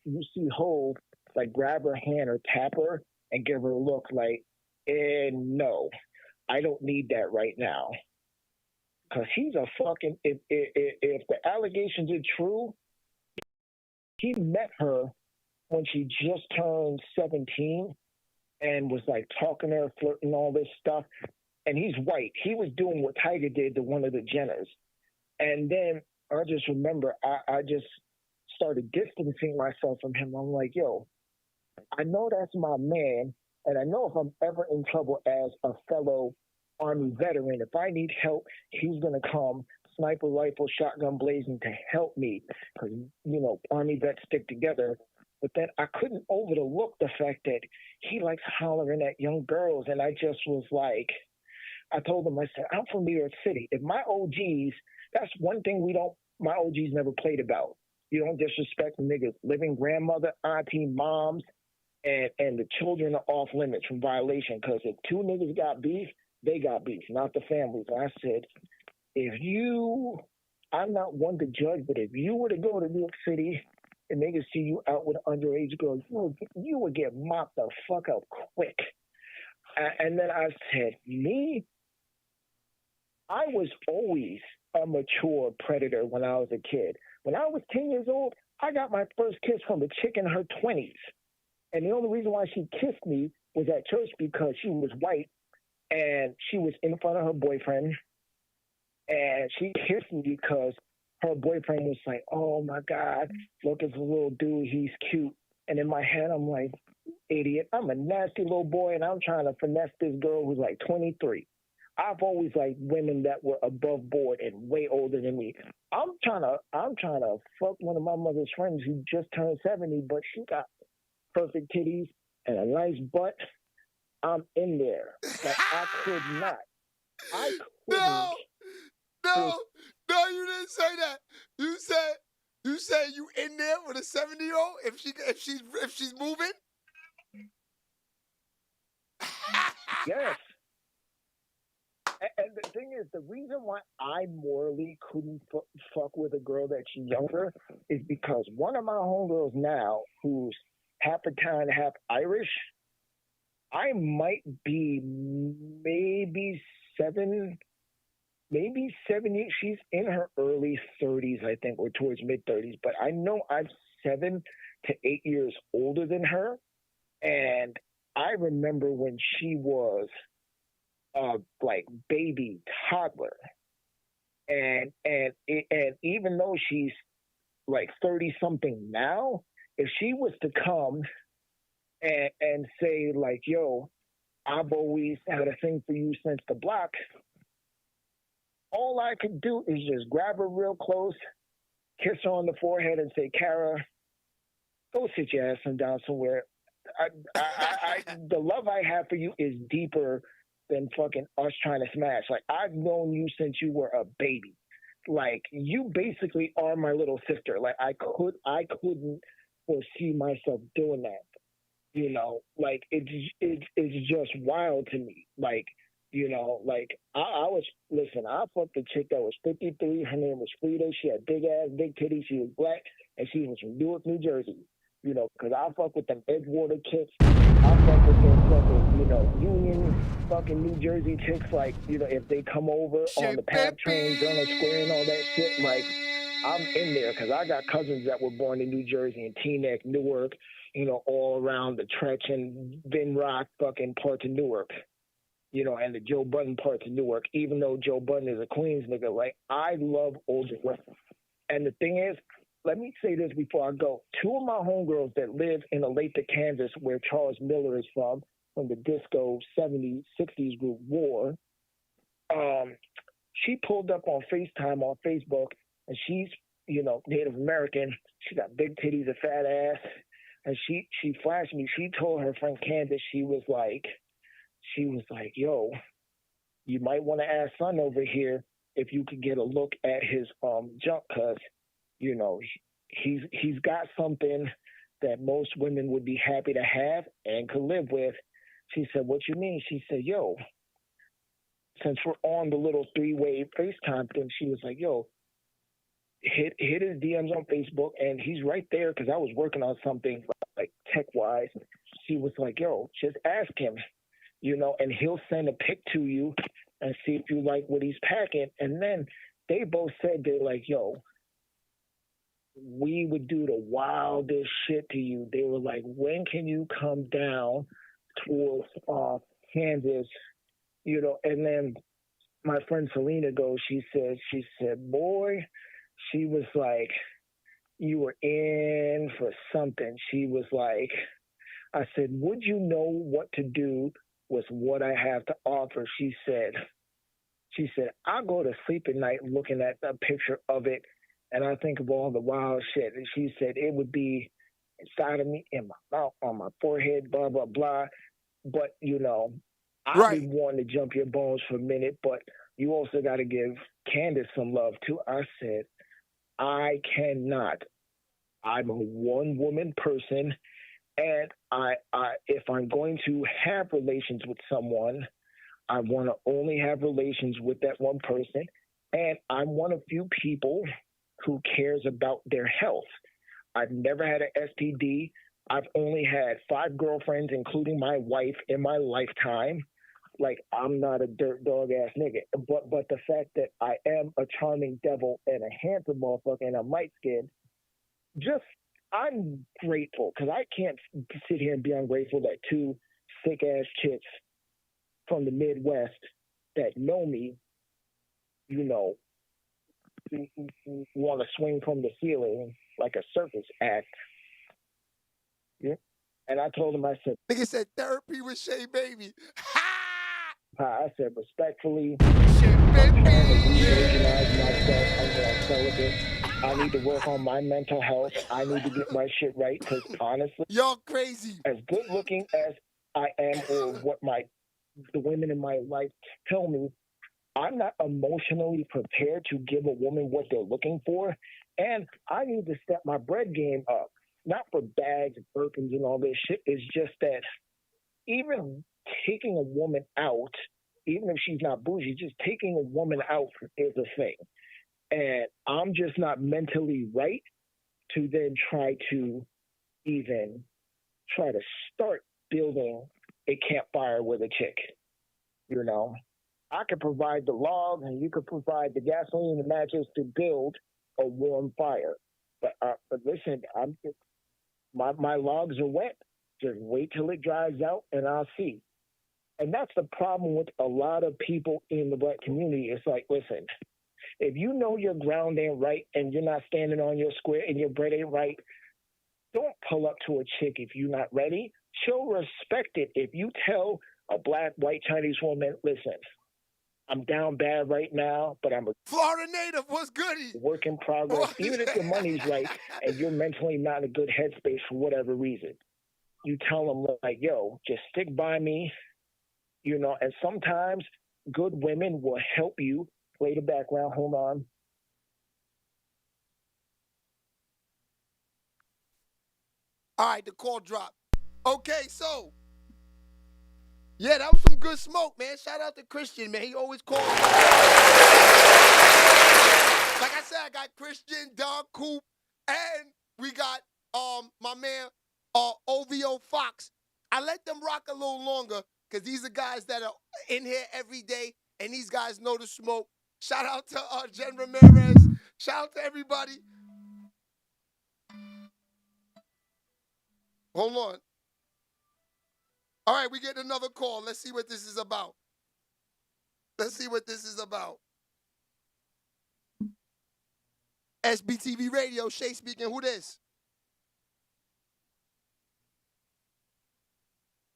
you see Hov like grab her hand or tap her and give her a look like, no, I don't need that right now. Because he's a fucking, if the allegations are true, he met her when she just turned 17 and was like talking to her, flirting, all this stuff. And he's white. He was doing what Tiger did to one of the Jenners. And then I just remember I just started distancing myself from him. I'm like, yo, I know that's my man. And I know if I'm ever in trouble as a fellow Army veteran, if I need help, he's going to come sniper rifle, shotgun blazing to help me. Because, Army vets stick together. But then I couldn't overlook the fact that he likes hollering at young girls. And I just was like, I told him, I said, I'm from New York City. If my OGs, that's one thing my OGs never played about. You don't disrespect the niggas' living grandmother, auntie, moms, and the children are off limits from violation. Because if two niggas got beef, they got beef, not the families. And I said, I'm not one to judge, but if you were to go to New York City and niggas see you out with an underage girl, you would get mopped the fuck up quick. And then I said, I was always a mature predator when I was a kid. When I was 10 years old, I got my first kiss from a chick in her 20s. And the only reason why she kissed me was at church because she was white and she was in front of her boyfriend. And she kissed me because her boyfriend was like, oh my God, look at the little dude, he's cute. And in my head, I'm like, idiot, I'm a nasty little boy and I'm trying to finesse this girl who's like 23. I've always liked women that were above board and way older than me. I'm trying to fuck one of my mother's friends who just turned 70, but she got perfect titties and a nice butt. I'm in there. Like I could not. I couldn't. No, you didn't say that. You said you in there with a 70-year-old if she's moving? Yes. And the thing is, the reason why I morally couldn't fuck with a girl that's younger is because one of my homegirls now, who's half Italian, half Irish, I might be maybe 7, 8. She's in her early 30s, I think, or towards mid-30s. But I know I'm 7 to 8 years older than her. And I remember when she was like baby toddler, and even though she's like 30 something now, if she was to come and say like, yo, I've always had a thing for you since the block, all I could do is just grab her real close, kiss her on the forehead and say, Kara, go sit your ass down somewhere. The love I have for you is deeper than fucking us trying to smash. Like, I've known you since you were a baby. Like, you basically are my little sister. Like, I couldn't foresee myself doing that. Like, it's just wild to me. Like, You know, like I fucked a chick that was 53. Her name was Frida. She had big ass, big titties. She was black, and she was from Newark, New Jersey. You know, because I fuck with them Edgewater chicks. I fuck with them fucking, Union fucking New Jersey chicks. Like, if they come over on the PATH train, Journal Square, and all that shit, like, I'm in there because I got cousins that were born in New Jersey and Teaneck, Newark, all around the Tretch and Vin Rock fucking parts of Newark. And the Joe Budden parts of Newark, even though Joe Budden is a Queens nigga, like, I love older women. And the thing is, let me say this before I go. Two of my homegirls that live in Olathe, Kansas, where Charles Miller is from the disco 70s, 60s group War, she pulled up on FaceTime on Facebook, and she's, Native American. She got big titties, a fat ass. And she flashed me. She told her friend Candace, she was like, yo, you might want to ask son over here if you could get a look at his junk, because, he's got something that most women would be happy to have and could live with. She said, what you mean? She said, yo, since we're on the little three-way FaceTime thing, she was like, yo, hit his DMs on Facebook, and he's right there because I was working on something like tech-wise. She was like, yo, just ask him. And he'll send a pic to you and see if you like what he's packing. And then they both said, they're like, yo, we would do the wildest shit to you. They were like, when can you come down towards Kansas? And then my friend Selena goes, she said, boy, she was like, you were in for something. She was like, I said, would you know what to do with what I have to offer? She said, I go to sleep at night looking at a picture of it, and I think of all the wild shit. And she said, it would be inside of me, in my mouth, on my forehead, blah, blah, blah. But, I've been wanting to jump your bones for a minute, but you also got to give Candace some love, too. I said, I cannot. I'm a one-woman person, and I if I'm going to have relations with someone, I want to only have relations with that one person, and I'm one of few people who cares about their health. I've never had an STD. I've only had 5 girlfriends, including my wife, in my lifetime. Like, I'm not a dirt dog ass nigga. But the fact that I am a charming devil and a handsome motherfucker and I'm light skinned, I'm grateful, because I can't sit here and be ungrateful that 2 sick ass chicks from the Midwest that know me, want to swing from the ceiling like a circus act. Yeah. And I told him, I said, nigga said therapy with Sheababy. I said, respectfully, Sheababy. de-Asianize myself. I'm going celibate. I need to work on my mental health. I need to get my shit right, because honestly, y'all crazy. As good looking as I am, or what the women in my life tell me, I'm not emotionally prepared to give a woman what they're looking for, and I need to step my bread game up. Not for bags and Birkins and all this shit. It's just that even taking a woman out, even if she's not bougie, just taking a woman out is a thing. And I'm just not mentally right to then try to start building a campfire with a chick. I could provide the logs and you could provide the gasoline and the matches to build a warm fire. But listen, my logs are wet. Just wait till it dries out and I'll see. And that's the problem with a lot of people in the black community. It's like, listen, if you know your ground ain't right and you're not standing on your square and your bread ain't right, don't pull up to a chick if you're not ready. She'll respect it. If you tell a black, white, Chinese woman, listen, I'm down bad right now, but I'm a Florida native, what's goody? Work in progress. Even if your money's right and you're mentally not in a good headspace for whatever reason, you tell them, like, yo, just stick by me, and sometimes good women will help you. Play the background, hold on. All right, the call dropped. Okay, so Yeah, that was some good smoke, man. Shout out to Christian, man. He always calls. Like I said, I got Christian, Don Coop, and we got my man OVO Fox. I let them rock a little longer because these are guys that are in here every day, and these guys know the smoke. Shout out to Jen Ramirez. Shout out to everybody. Hold on. All right, we get another call. Let's see what this is about. Let's see what this is about. SBTV Radio, Shay speaking. Who this?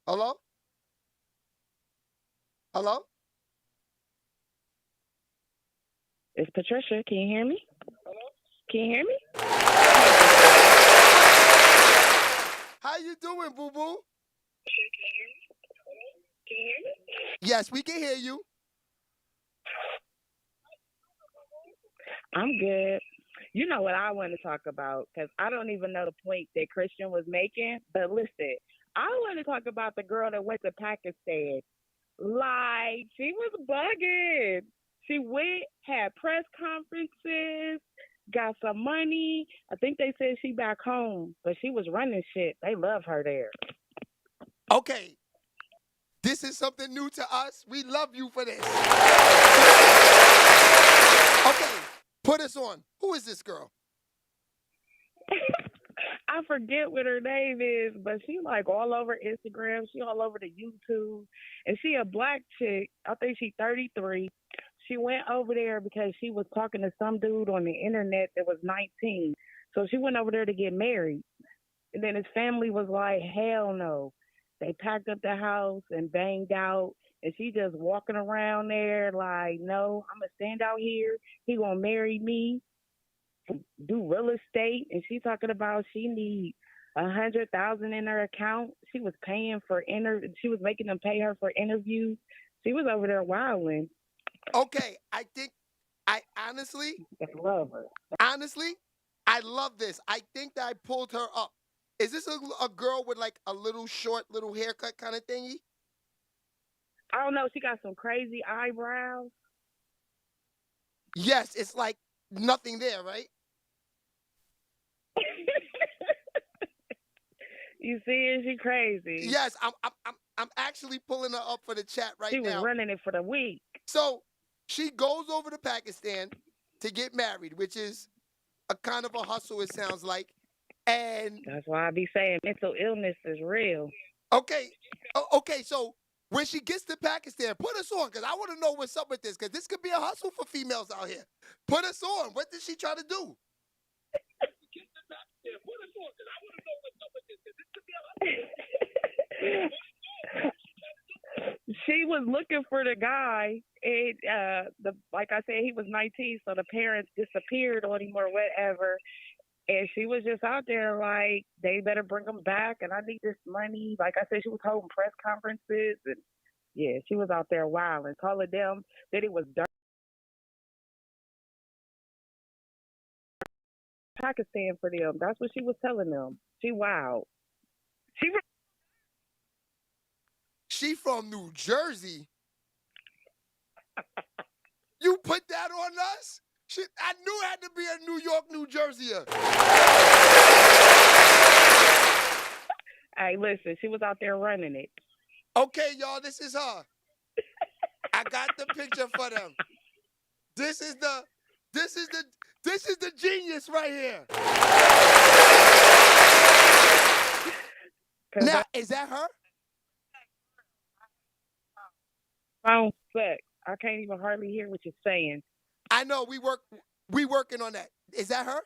Hello? Hello? It's Patricia. Can you hear me? Hello? Can you hear me? How you doing, boo-boo? Can you hear me? Hello? Can you hear me? Yes, we can hear you. I'm good. You know what I want to talk about, because I don't even know the point that Christian was making. But listen, I want to talk about the girl that went to Pakistan. Like, she was bugging. She went, had press conferences, got some money. I think they said she back home, but she was running shit. They love her there. Okay. This is something new to us. We love you for this. Okay, put us on. Who is this girl? I forget what her name is, but she like all over Instagram. She all over the YouTube. And she a black chick. I think she 33. She went over there because she was talking to some dude on the internet that was 19. So she went over there to get married. And then his family was like, hell no. They packed up the house and banged out. And she just walking around there like, no, I'm going to stand out here. He going to marry me, do real estate. And she talking about she need $100,000 in her account. She was paying for she was making them pay her for interviews. She was over there wilding. Okay, I honestly love her. Honestly, I love this. I think that I pulled her up. Is this a girl with like a little short, little haircut kind of thingy? I don't know. She got some crazy eyebrows. Yes, it's like nothing there, right? You see her? She crazy. Yes, I'm actually pulling her up for the chat right now. She was running it for the week. So she goes over to Pakistan to get married, which is a kind of a hustle, it sounds like. And that's why I be saying mental illness is real. Okay, so when she gets to Pakistan, put us on, because I want to know what's up with this, because this could be a hustle for females out here. Put us on. What did she try to do? She was looking for the guy, and like I said, he was 19, so the parents disappeared on him or whatever. And she was just out there like, they better bring him back, and I need this money. Like I said, she was holding press conferences, and yeah, she was out there wild and telling them that it was dark. Pakistan for them. That's what she was telling them. She wild. She from New Jersey. You put that on us? Shit, I knew it had to be a New York, New Jerseyer. Hey, listen, she was out there running it. Okay, y'all, this is her. I got the picture for them. This is the genius right here. Now, is that her? Phone sucks. I can't even hardly hear what you're saying. I know, we working on that. Is that her?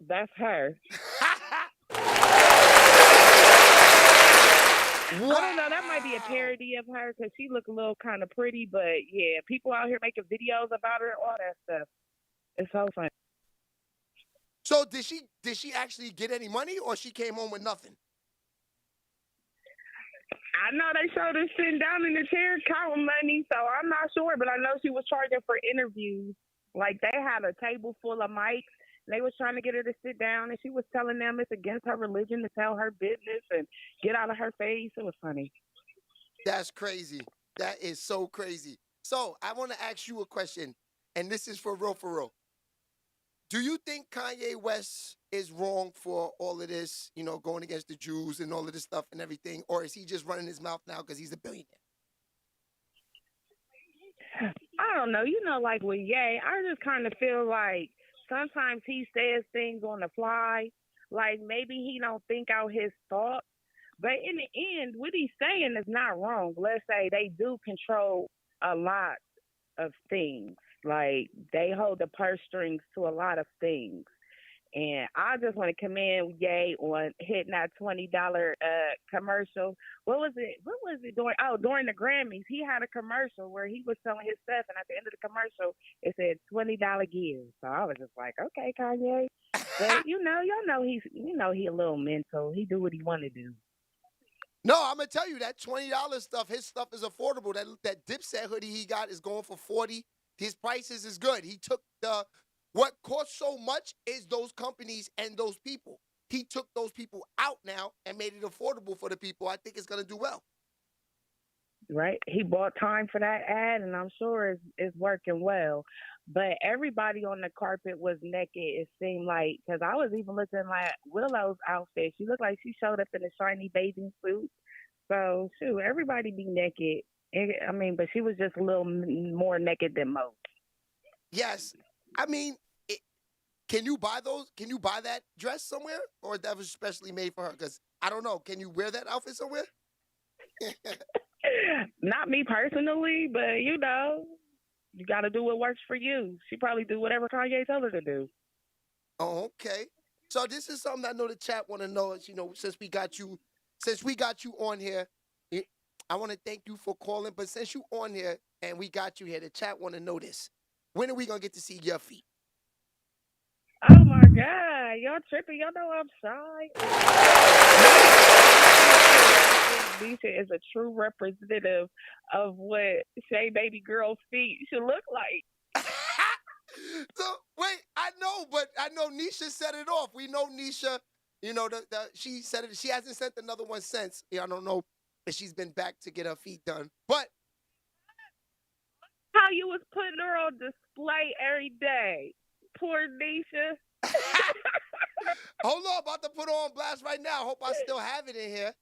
That's her. Wow. I don't know. That might be a parody of her because she look a little kind of pretty. But yeah, people out here making videos about her, all that stuff. It's so funny. So did she actually get any money, or she came home with nothing? I know they showed her sitting down in the chair counting money, so I'm not sure. But I know she was charging for interviews. Like, they had a table full of mics, They was trying to get her to sit down, and she was telling them it's against her religion to tell her business and get out of her face. It was funny. That's crazy. That is so crazy. So I want to ask you a question, and this is for real, for real. Do you think Kanye West is wrong for all of this, you know, going against the Jews and all of this stuff and everything, or is he just running his mouth now because he's a billionaire? I don't know. You know, like with Ye, I just kind of feel like sometimes he says things on the fly. Like maybe he don't think out his thoughts. But in the end, what he's saying is not wrong. Let's say they do control a lot of things. Like they hold the purse strings to a lot of things. And I just want to commend Ye on hitting that $20 commercial. What was it during? Oh, during the Grammys, he had a commercial where he was selling his stuff, and at the end of the commercial, it said $20 give. So I was just like, okay, Kanye. But y'all know he a little mental. He do what he want to do. No, I'm gonna tell you that $20 stuff. His stuff is affordable. That Dipset hoodie he got is going for $40. His prices is good. He took what costs so much is those companies and those people. He took those people out now and made it affordable for the people. I think it's gonna do well. Right? He bought time for that ad, and I'm sure it's working well. But everybody on the carpet was naked, it seemed like, because I was even looking at Willow's outfit. She looked like she showed up in a shiny bathing suit. So, shoot, everybody be naked. But she was just a little more naked than most. Yes. I mean, can you buy those? Can you buy that dress somewhere? Or that was specially made for her? Because, I don't know, can you wear that outfit somewhere? Not me personally, but, you got to do what works for you. She probably do whatever Kanye tells her to do. Oh, okay. So this is something I know the chat want to know. Is, since we got you on here, I want to thank you for calling. But since you on here and we got you here, the chat want to know this. When are we going to get to see your feet? Oh, my God. Y'all tripping. Y'all know I'm shy. Nisha is a true representative of what Sheababy girl's feet should look like. So, wait, I know Nisha set it off. We know Nisha, she said it. She hasn't sent another one since. I don't know if she's been back to get her feet done. But how you was putting her on display every day. Poor Nisha. Hold on, about to put her on blast right now. Hope I still have it in here.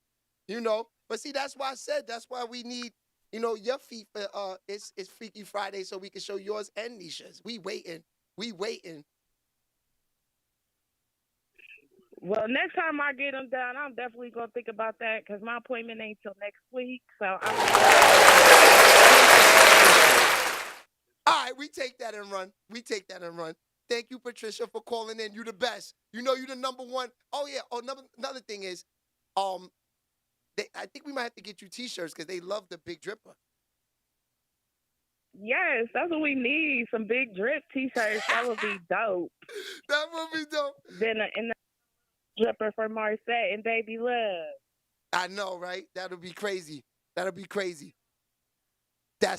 But see, that's why I said that's why we need, your feet for it's Freaky Friday so we can show yours and Nisha's. We waiting. Well, next time I get them done, I'm definitely gonna think about that because my appointment ain't till next week. So all right, we take that and run. Thank you, Patricia, for calling in. You the best. You the number one. Oh yeah. Oh, another thing is, I think we might have to get you T-shirts because they love the Big Dripper. Yes, that's what we need. Some Big Drip T-shirts. That would be dope. That would be dope. Then in the Dripper for Marset and Baby Love. I know, right? That'll be crazy. That's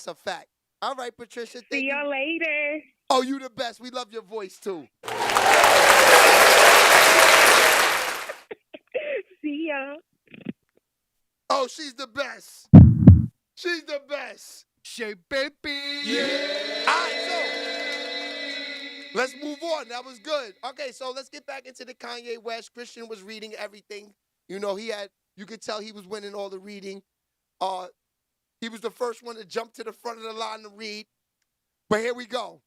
a fact. All right, Patricia. See y'all later. Oh, you the best. We love your voice, too. See ya. Oh, she's the best. Sheababy. Yeah. All right, so let's move on. That was good. Okay, so let's get back into the Kanye West. Christian was reading everything. You could tell he was winning all the reading. He was the first one to jump to the front of the line to read. But here we go.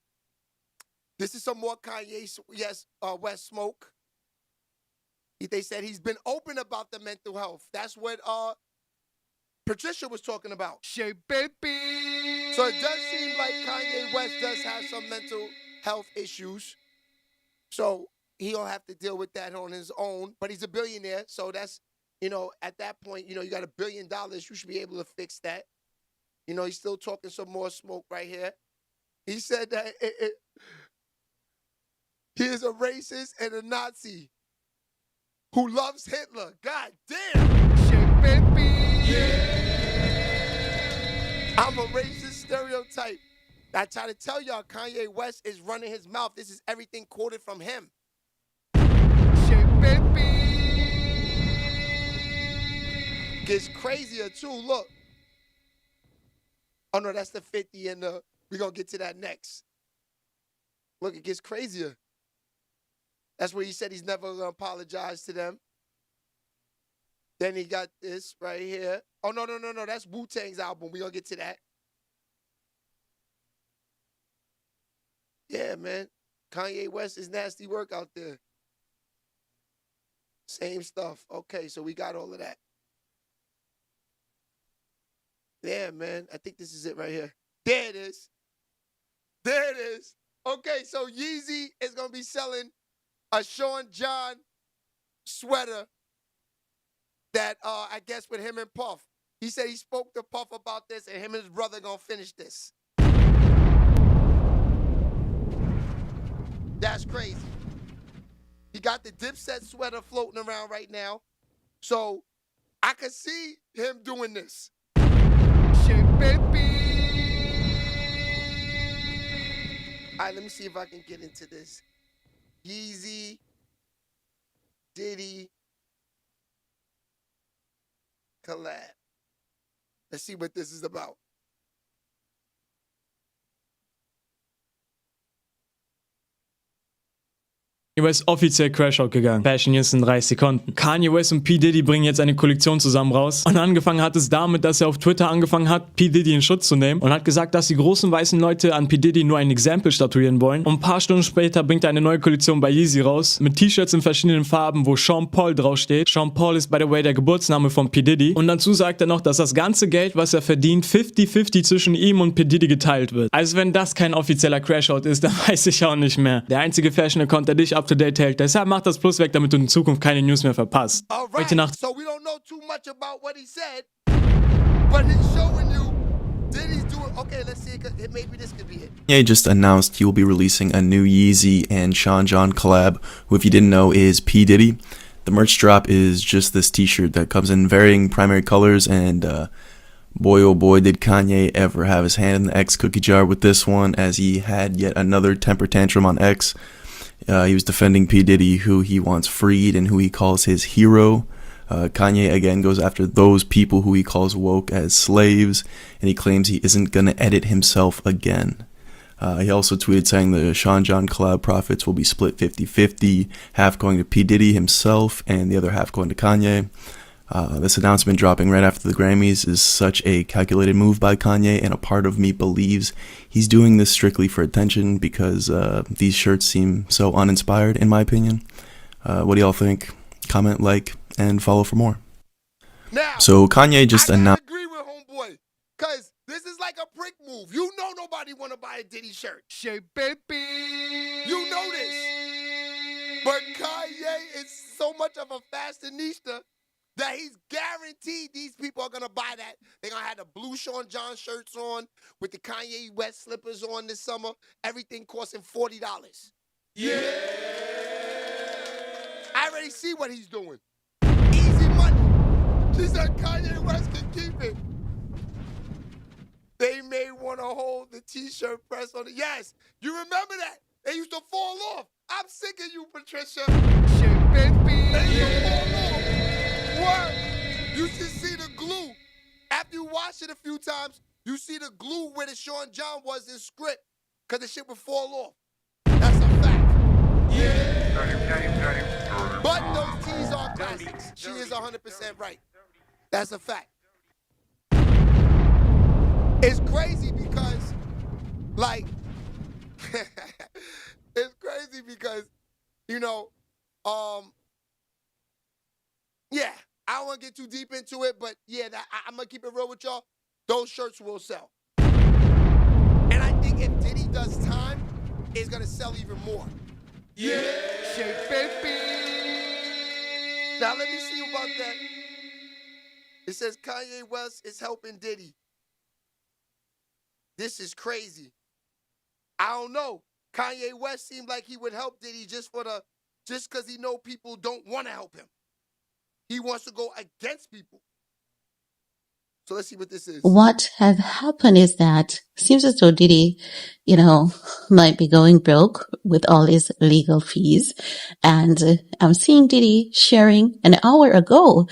This is some more Kanye West smoke. They said he's been open about the mental health. That's what Patricia was talking about. Sheababy. So it does seem like Kanye West does have some mental health issues. So he'll have to deal with that on his own. But he's a billionaire, so that's, at that point, you got $1 billion. You should be able to fix that. He's still talking some more smoke right here. He said that he is a racist and a Nazi who loves Hitler. God damn. Sheababy. Yeah. I'm a racist stereotype. I try to tell y'all, Kanye West is running his mouth. This is everything quoted from him. gets crazier too. Look. Oh no, that's the 50 and we're gonna get to that next. Look, it gets crazier. That's where he said he's never gonna apologize to them. Then he got this right here. Oh no, that's Wu-Tang's album. We're gonna get to that. Yeah, man. Kanye West is nasty work out there. Same stuff. Okay, so we got all of that. Yeah, man. I think this is it right here. There it is. There it is. Okay, so Yeezy is going to be selling a Sean John sweater that I guess with him and Puff. He said he spoke to Puff about this and him and his brother going to finish this. That's crazy. He got the Dipset sweater floating around right now. So I could see him doing this. Sheababy. All right, let me see if I can get into this. Yeezy, Diddy, collab. Let's see what this is about. Kanye West offiziell Crashout gegangen. Fashion News in 30 Sekunden. Kanye West und P. Diddy bringen jetzt eine Kollektion zusammen raus. Und angefangen hat es damit, dass er auf Twitter angefangen hat, P. Diddy in Schutz zu nehmen und hat gesagt, dass die großen weißen Leute an P. Diddy nur ein Exempel statuieren wollen. Und ein paar Stunden später bringt er eine neue Kollektion bei Yeezy raus mit T-Shirts in verschiedenen Farben, wo Sean Paul draufsteht. Sean Paul ist by the way der Geburtsname von P. Diddy. Und dazu sagt er noch, dass das ganze Geld, was er verdient, 50-50 zwischen ihm und P. Diddy geteilt wird. Also wenn das kein offizieller Crashout ist, dann weiß ich auch nicht mehr. Der einzige Fashion-Account, der dich up-to-date hält. Deshalb mach das Plus weg, damit du in Zukunft keine News mehr verpasst. Heute Nacht. So we don't know too much about what he said, but he's showing you Diddy's doing. Okay, let's see. Maybe this could be it. Kanye just announced he will be releasing a new Yeezy and Sean John collab, who, if you didn't know, is P. Diddy. The merch drop is just this t-shirt that comes in varying primary colors, and boy oh boy did Kanye ever have his hand in the X cookie jar with this one, as he had yet another temper tantrum on X. He was defending P. Diddy, who he wants freed and who he calls his hero. Kanye again goes after those people who he calls woke as slaves, and he claims he isn't gonna edit himself again. He also tweeted saying the Sean John collab profits will be split 50-50, half going to P. Diddy himself and the other half going to Kanye. This announcement dropping right after the Grammys is such a calculated move by Kanye, and a part of me believes he's doing this strictly for attention because these shirts seem so uninspired, in my opinion. What do y'all think? Comment, like, and follow for more. Now, so Kanye just announced. I agree with homeboy, cause this is like a prick move. You know nobody want to buy a Diddy shirt. Sheababy. You know this. But Kanye is so much of a fashionista that he's guaranteed these people are going to buy that. They're going to have the blue Sean John shirts on with the Kanye West slippers on this summer. Everything costing $40. Yeah. I already see what he's doing. Easy money. She said Kanye West can keep it. They may want to hold the t-shirt press on it. Yes, you remember that? They used to fall off. I'm sick of you, Patricia. Shit, baby. They used to fall off. What? You should see the glue. After you watch it a few times, you see the glue where the Sean John was in script, because the shit would fall off. That's a fact. Yeah. But those tees are classics. She is 100% right. That's a fact. It's crazy because, like, it's crazy because, you know, yeah, I don't want to get too deep into it, but yeah, I'm going to keep it real with y'all. Those shirts will sell. And I think if Diddy does time, it's going to sell even more. Yeah. Sheababy. Now, let me see about that. It says Kanye West is helping Diddy. This is crazy. I don't know. Kanye West seemed like he would help Diddy just because he know people don't want to help him. He wants to go against people. So let's see what this is. What has happened is that seems as though Diddy, might be going broke with all his legal fees. And I'm seeing Diddy sharing an hour ago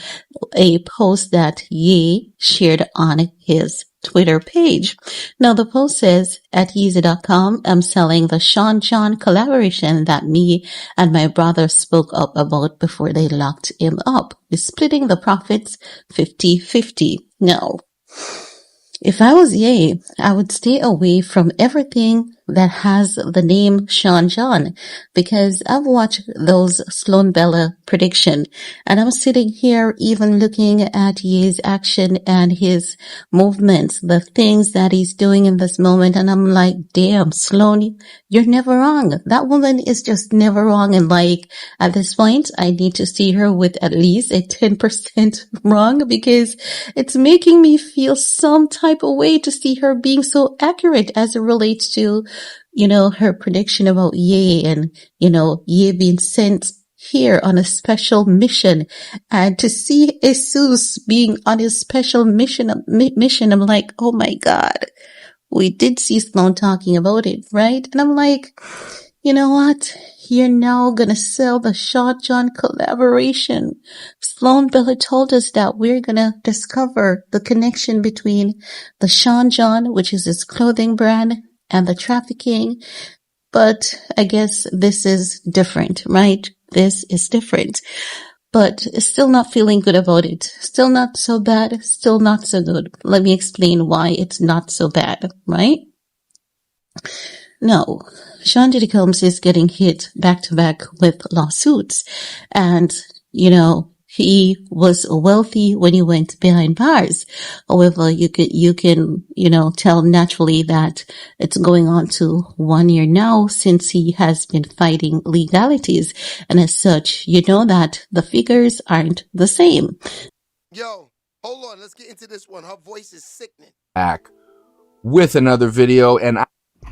a post that Ye shared on his Twitter page. Now the post says, at Yeezy.com, I'm selling the Sean John collaboration that me and my brother spoke up about before they locked him up. We're splitting the profits 50-50. Now, if I was Ye, I would stay away from everything that has the name Sean John, because I've watched those Sloan Bella prediction, and I'm sitting here even looking at Ye's action and his movements, the things that he's doing in this moment, and I'm like, damn, Sloan, you're never wrong. That woman is just never wrong, and like, at this point, I need to see her with at least a 10% wrong, because it's making me feel some type of way to see her being so accurate as it relates to her prediction about Ye and, Ye being sent here on a special mission, and to see Jesus being on his special mission, I'm like, oh my God, we did see Sloan talking about it, right? And I'm like, you know what? You're now gonna sell the Sean John collaboration. Sloan Bella told us that we're gonna discover the connection between the Sean John, which is his clothing brand, and the trafficking. But I guess this is different, right? This is different. But still not feeling good about it. Still not so bad. Still not so good. Let me explain why it's not so bad, right? No. Sean Diddy Combs is getting hit back to back with lawsuits. And, he was wealthy when he went behind bars. However, you can, tell naturally that it's going on to 1 year now since he has been fighting legalities. And as such, that the figures aren't the same. Yo, hold on. Let's get into this one. Her voice is sickening. Back with another video, and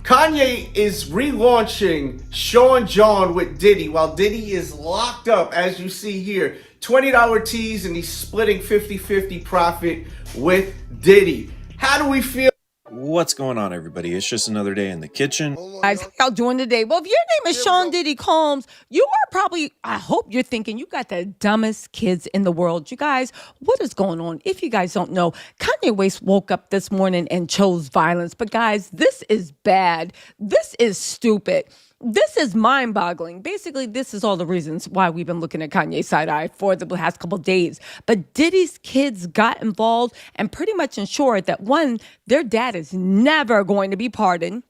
Kanye is relaunching Sean John with Diddy while Diddy is locked up, as you see here. $20 tees, and he's splitting 50-50 profit with Diddy. How do we feel? What's going on, everybody? It's just another day in the kitchen. Guys, how y'all doing today? Well, if your name is Sean Diddy Combs, you are probably, I hope you're thinking you got the dumbest kids in the world. You guys, what is going on? If you guys don't know, Kanye West woke up this morning and chose violence. But guys, this is bad. This is stupid. This is mind-boggling. Basically, this is all the reasons why we've been looking at Kanye side-eye for the past couple of days. But Diddy's kids got involved and pretty much ensured that, one, their dad is never going to be pardoned.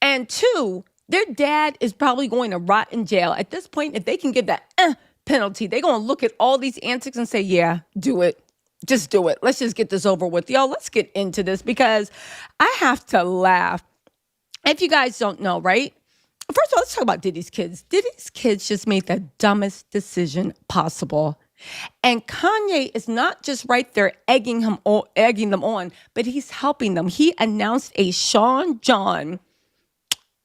And two, their dad is probably going to rot in jail. At this point, if they can give that penalty, they're going to look at all these antics and say, yeah, do it. Just do it. Let's just get this over with. Yo, let's get into this because I have to laugh. If you guys don't know, right? First of all, let's talk about Diddy's kids. Diddy's kids just made the dumbest decision possible. And Kanye is not just right there egging them on, but he's helping them. He announced a Sean John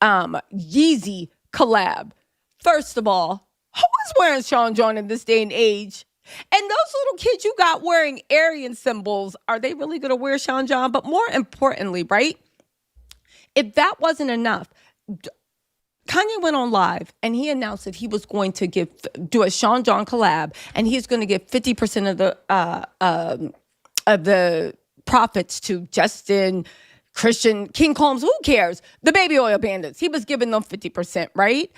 Yeezy collab. First of all, who is wearing Sean John in this day and age? And those little kids you got wearing Aryan symbols, are they really going to wear Sean John? But more importantly, right? If that wasn't enough, Kanye went on live and he announced that he was going to do a Sean John collab, and he's going to give 50% of the profits to Justin, Christian, King Combs. Who cares? The baby oil bandits. He was giving them 50%, right?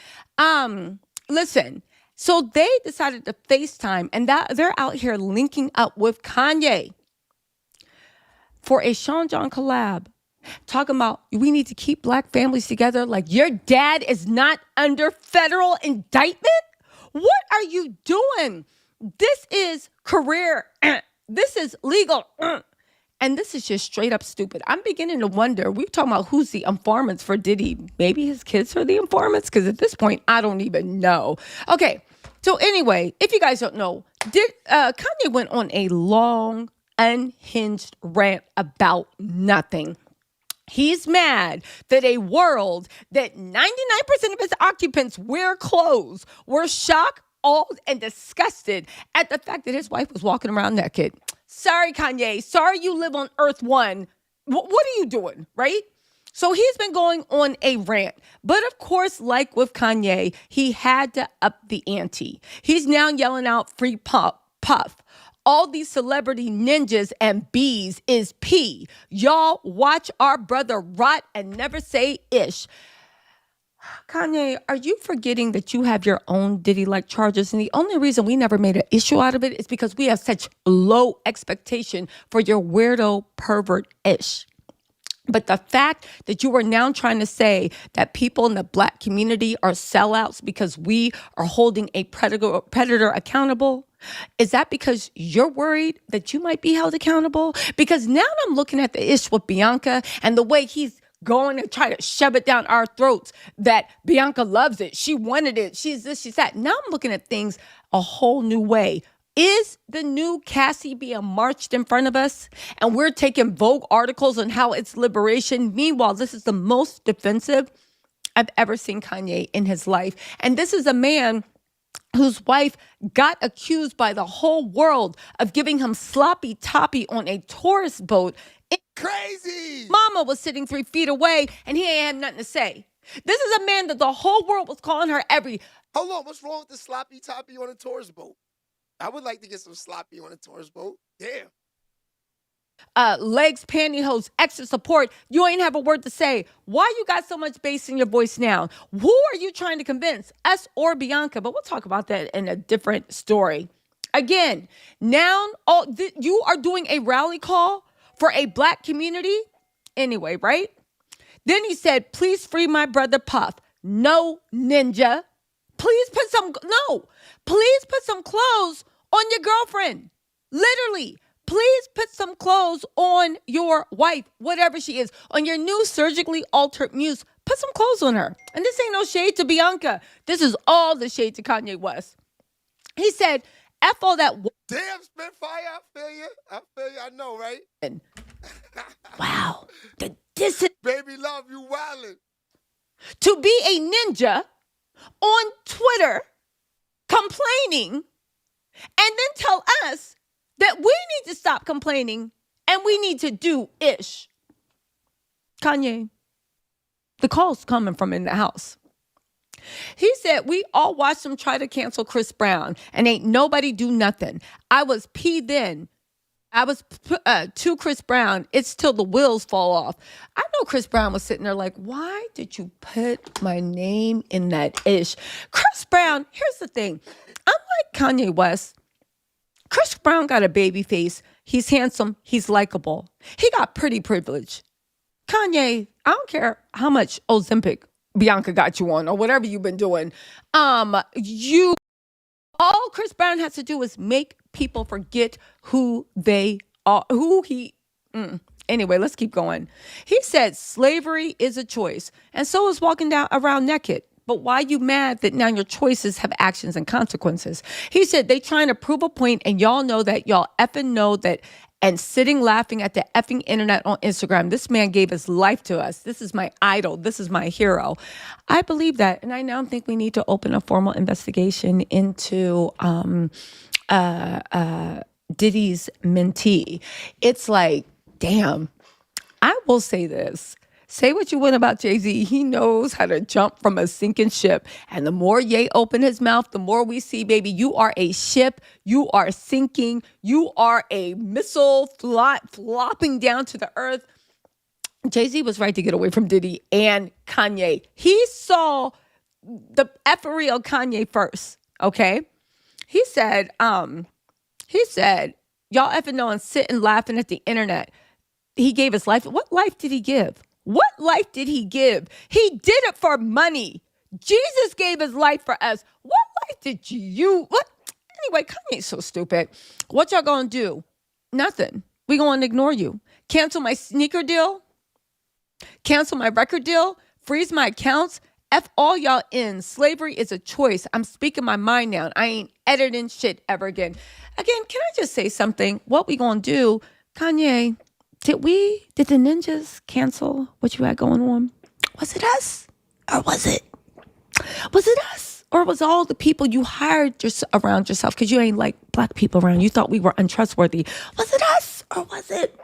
Listen. So they decided to FaceTime, and that they're out here linking up with Kanye for a Sean John collab. Talking about we need to keep black families together. Like, your dad is not under federal indictment? What are you doing? This is career. This is legal. And this is just straight up stupid. I'm beginning to wonder, we're talking about who's the informants for Diddy. Maybe his kids are the informants? Because at this point, I don't even know. Okay, so anyway, if you guys don't know, Kanye went on a long, unhinged rant about nothing. He's mad that a world that 99% of its occupants wear clothes were shocked, appalled and disgusted at the fact that his wife was walking around naked. Sorry, Kanye. Sorry you live on Earth 1. What are you doing, right? So he's been going on a rant. But of course, like with Kanye, he had to up the ante. He's now yelling out free puff. All these celebrity ninjas and bees is P. Y'all watch our brother rot and never say ish. Kanye, are you forgetting that you have your own Diddy-like charges? And the only reason we never made an issue out of it is because we have such low expectation for your weirdo pervert-ish. But the fact that you are now trying to say that people in the black community are sellouts because we are holding a predator accountable, is that because you're worried that you might be held accountable? Because now I'm looking at the ish with Bianca and the way he's going to try to shove it down our throats that Bianca loves it. She wanted it. She's this, she's that. Now I'm looking at things a whole new way. Is the new Cassie being marched in front of us? And we're taking Vogue articles on how it's liberation. Meanwhile, this is the most defensive I've ever seen Kanye in his life. And this is a man whose wife got accused by the whole world of giving him sloppy toppy on a tourist boat. Crazy! Mama was sitting 3 feet away and he ain't had nothing to say. This is a man that the whole world was calling her every... Hold on, what's wrong with the sloppy toppy on a tourist boat? I would like to get some sloppy on a tourist boat. Damn. Legs, pantyhose, extra support. You ain't have a word to say. Why you got so much bass in your voice now? Who are you trying to convince? Us or Bianca? But we'll talk about that in a different story. Again, now you are doing a rally call for a black community. Anyway, right? Then he said, please free my brother Puff. No, ninja. Please put some clothes on your girlfriend. Literally, please put some clothes on your wife, whatever she is, on your new surgically altered muse. Put some clothes on her. And this ain't no shade to Bianca. This is all the shade to Kanye West. He said, F all that. Damn, Spitfire, I feel you. I know, right? Wow. Baby love, you wildin'. To be a ninja on Twitter complaining and then tell us that we need to stop complaining and we need to do ish. Kanye, the call's coming from in the house. He said, we all watched him try to cancel Chris Brown and ain't nobody do nothing. I was P then. I was to Chris Brown. It's till the wheels fall off. I know Chris Brown was sitting there like, why did you put my name in that ish? Chris Brown, here's the thing. Unlike Kanye West, Chris Brown got a baby face. He's handsome. He's likable. He got pretty privilege. Kanye, I don't care how much Ozempic Bianca got you on or whatever you've been doing. All Chris Brown has to do is make people forget who they are, Anyway, let's keep going. He said slavery is a choice, and so is walking around naked. But why you mad that now your choices have actions and consequences? He said they trying to prove a point, and y'all know that. Y'all effing know that. And sitting laughing at the effing internet on Instagram. This man gave his life to us. This is my idol. This is my hero. I believe that. And I now think we need to open a formal investigation into Diddy's mentee. It's like, damn, I will say this. Say what you want about Jay-Z. He knows how to jump from a sinking ship. And the more Ye open his mouth, the more we see, baby, you are a ship. You are sinking. You are a missile flopping down to the earth. Jay-Z was right to get away from Diddy and Kanye. He saw the effery of Kanye first, okay? He said, y'all effing know and sitting laughing at the internet. He gave his life. What life did he give? What life did he give? He did it for money. Jesus gave his life for us. What life did you? What? Anyway, Kanye's so stupid. What y'all gonna do? Nothing. We gonna ignore you. Cancel my sneaker deal. Cancel my record deal. Freeze my accounts. F all y'all in. Slavery is a choice. I'm speaking my mind now. I ain't editing shit ever again. Again, can I just say something? What we gonna do, Kanye? Did the ninjas cancel what you had going on? Was it us? Or was it Or was all the people you hired around yourself because you ain't like black people around? You thought we were untrustworthy. Was it us or was it?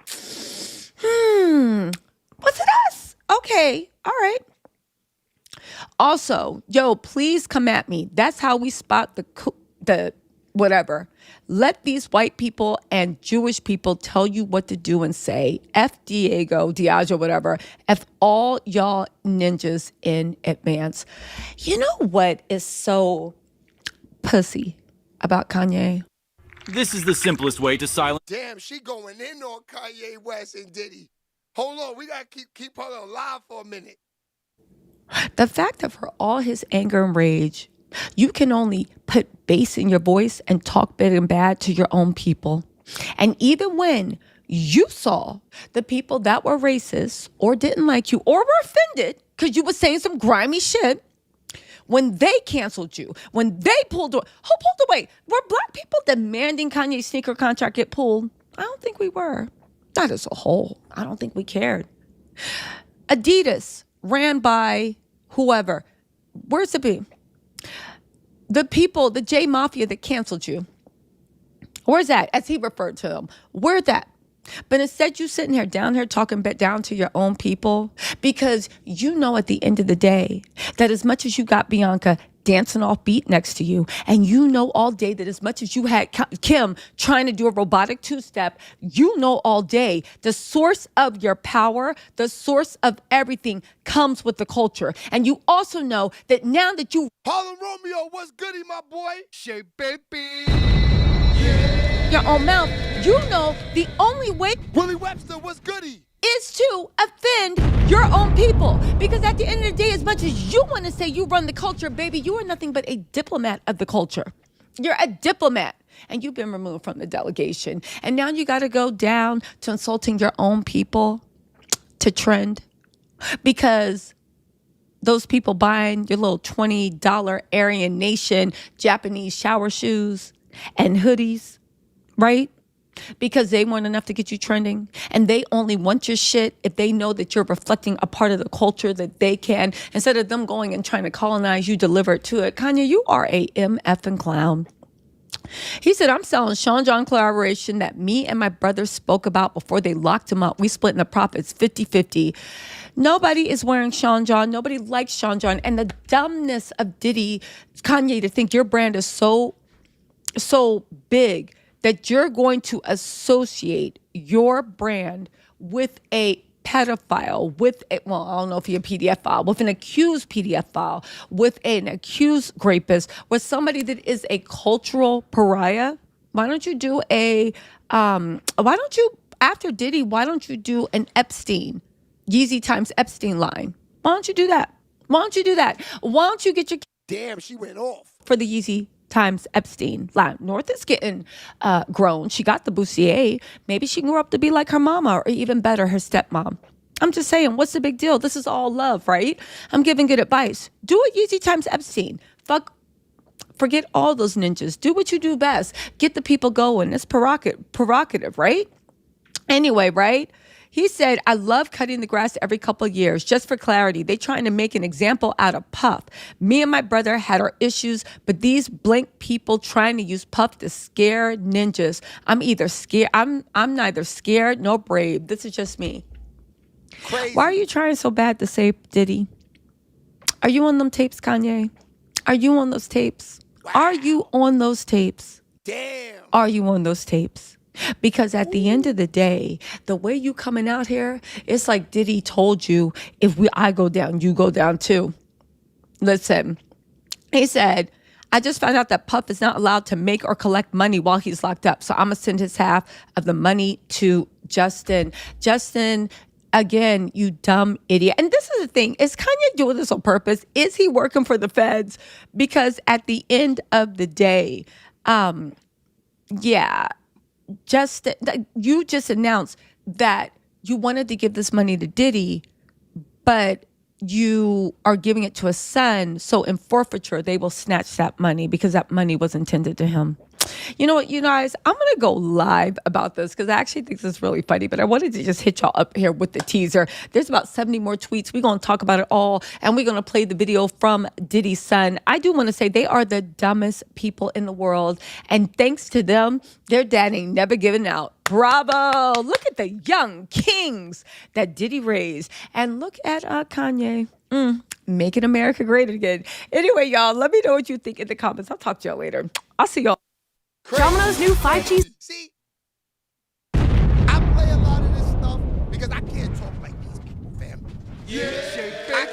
Was it us? Okay, all right. Also, yo, please come at me. That's how we spot the whatever. Let these white people and Jewish people tell you what to do and say. F Diageo, whatever. F all y'all ninjas in advance. You know what is so pussy about Kanye? This is the simplest way to silence. Damn, she going in on Kanye West and Diddy. Hold on, we gotta keep her alive for a minute. The fact that for all his anger and rage, you can only put bass in your voice and talk big and bad to your own people. And even when you saw the people that were racist or didn't like you or were offended because you were saying some grimy shit, when they canceled you, when they pulled away, who pulled away? Were black people demanding Kanye's sneaker contract get pulled? I don't think we were. Not as a whole. I don't think we cared. Adidas ran by whoever. Where's the be? The people, the J Mafia that canceled you. Where's that? As he referred to them. Where's that? But instead you sitting here down here talking down to your own people because you know at the end of the day that as much as you got Bianca dancing off beat next to you, and you know all day that as much as you had Kim trying to do a robotic two-step, you know all day the source of your power, the source of everything comes with the culture. And you also know that now that you Harlem Romeo, what's goody, my boy? Sheababytv. your own mouth, you know the only way Willie Webster, what's goody? is to offend your own people. Because at the end of the day, as much as you want to say you run the culture, baby, you are nothing but a diplomat of the culture. You're a diplomat. And you've been removed from the delegation. And now you got to go down to insulting your own people to trend. Because those people buying your little $20 Aryan Nation Japanese shower shoes and hoodies, right? Because they weren't enough to get you trending. And they only want your shit if they know that you're reflecting a part of the culture that they can. Instead of them going and trying to colonize you, deliver it to it. Kanye, you are a MFing clown. He said, I'm selling Sean John collaboration that me and my brother spoke about before they locked him up. We split in the profits 50-50. Nobody is wearing Sean John. Nobody likes Sean John. And the dumbness of Diddy, Kanye, to think your brand is so big that you're going to associate your brand with a pedophile, I don't know if you're a PDF file, with an accused PDF file, with an accused rapist, with somebody that is a cultural pariah. Why don't you do after Diddy, why don't you do an Epstein, Yeezy times Epstein line? Why don't you do that? Why don't you get your... Damn, she went off. For the Yeezy times Epstein line. North is getting grown. She got the Bussier. Maybe she grew up to be like her mama, or even better, her stepmom. I'm just saying, what's the big deal? This is all love, right? I'm giving good advice. Do it Yeezy times Epstein. Forget all those ninjas. Do what you do best. Get the people going. It's provocative, right? Anyway, right? He said, I love cutting the grass every couple of years. Just for clarity, they trying to make an example out of Puff. Me and my brother had our issues, but these blank people trying to use Puff to scare ninjas. I'm neither scared nor brave. This is just me. Crazy. Why are you trying so bad to say Diddy? Are you on them tapes, Kanye? Are you on those tapes? Wow. Are you on those tapes? Damn. Are you on those tapes? Because at the end of the day, the way you coming out here, it's like Diddy told you, I go down, you go down too. Listen, he said, I just found out that Puff is not allowed to make or collect money while he's locked up. So I'm going to send his half of the money to Justin. Justin, again, you dumb idiot. And this is the thing. Is Kanye doing this on purpose? Is he working for the feds? Because at the end of the day, you just announced that you wanted to give this money to Diddy, but you are giving it to a son. So in forfeiture, they will snatch that money because that money was intended to him. You know what, you guys, I'm going to go live about this because I actually think this is really funny, but I wanted to just hit y'all up here with the teaser. There's about 70 more tweets. We're going to talk about it all, and we're going to play the video from Diddy's son. I do want to say they are the dumbest people in the world, and thanks to them, their dad ain't never given out. Bravo. Look at the young kings that Diddy raised. And look at Kanye. Making America great again. Anyway, y'all, let me know what you think in the comments. I'll talk to y'all later. I'll see y'all. Domino's new 5G. See, I play a lot of this stuff because I can't talk like these people, fam. Yeah, I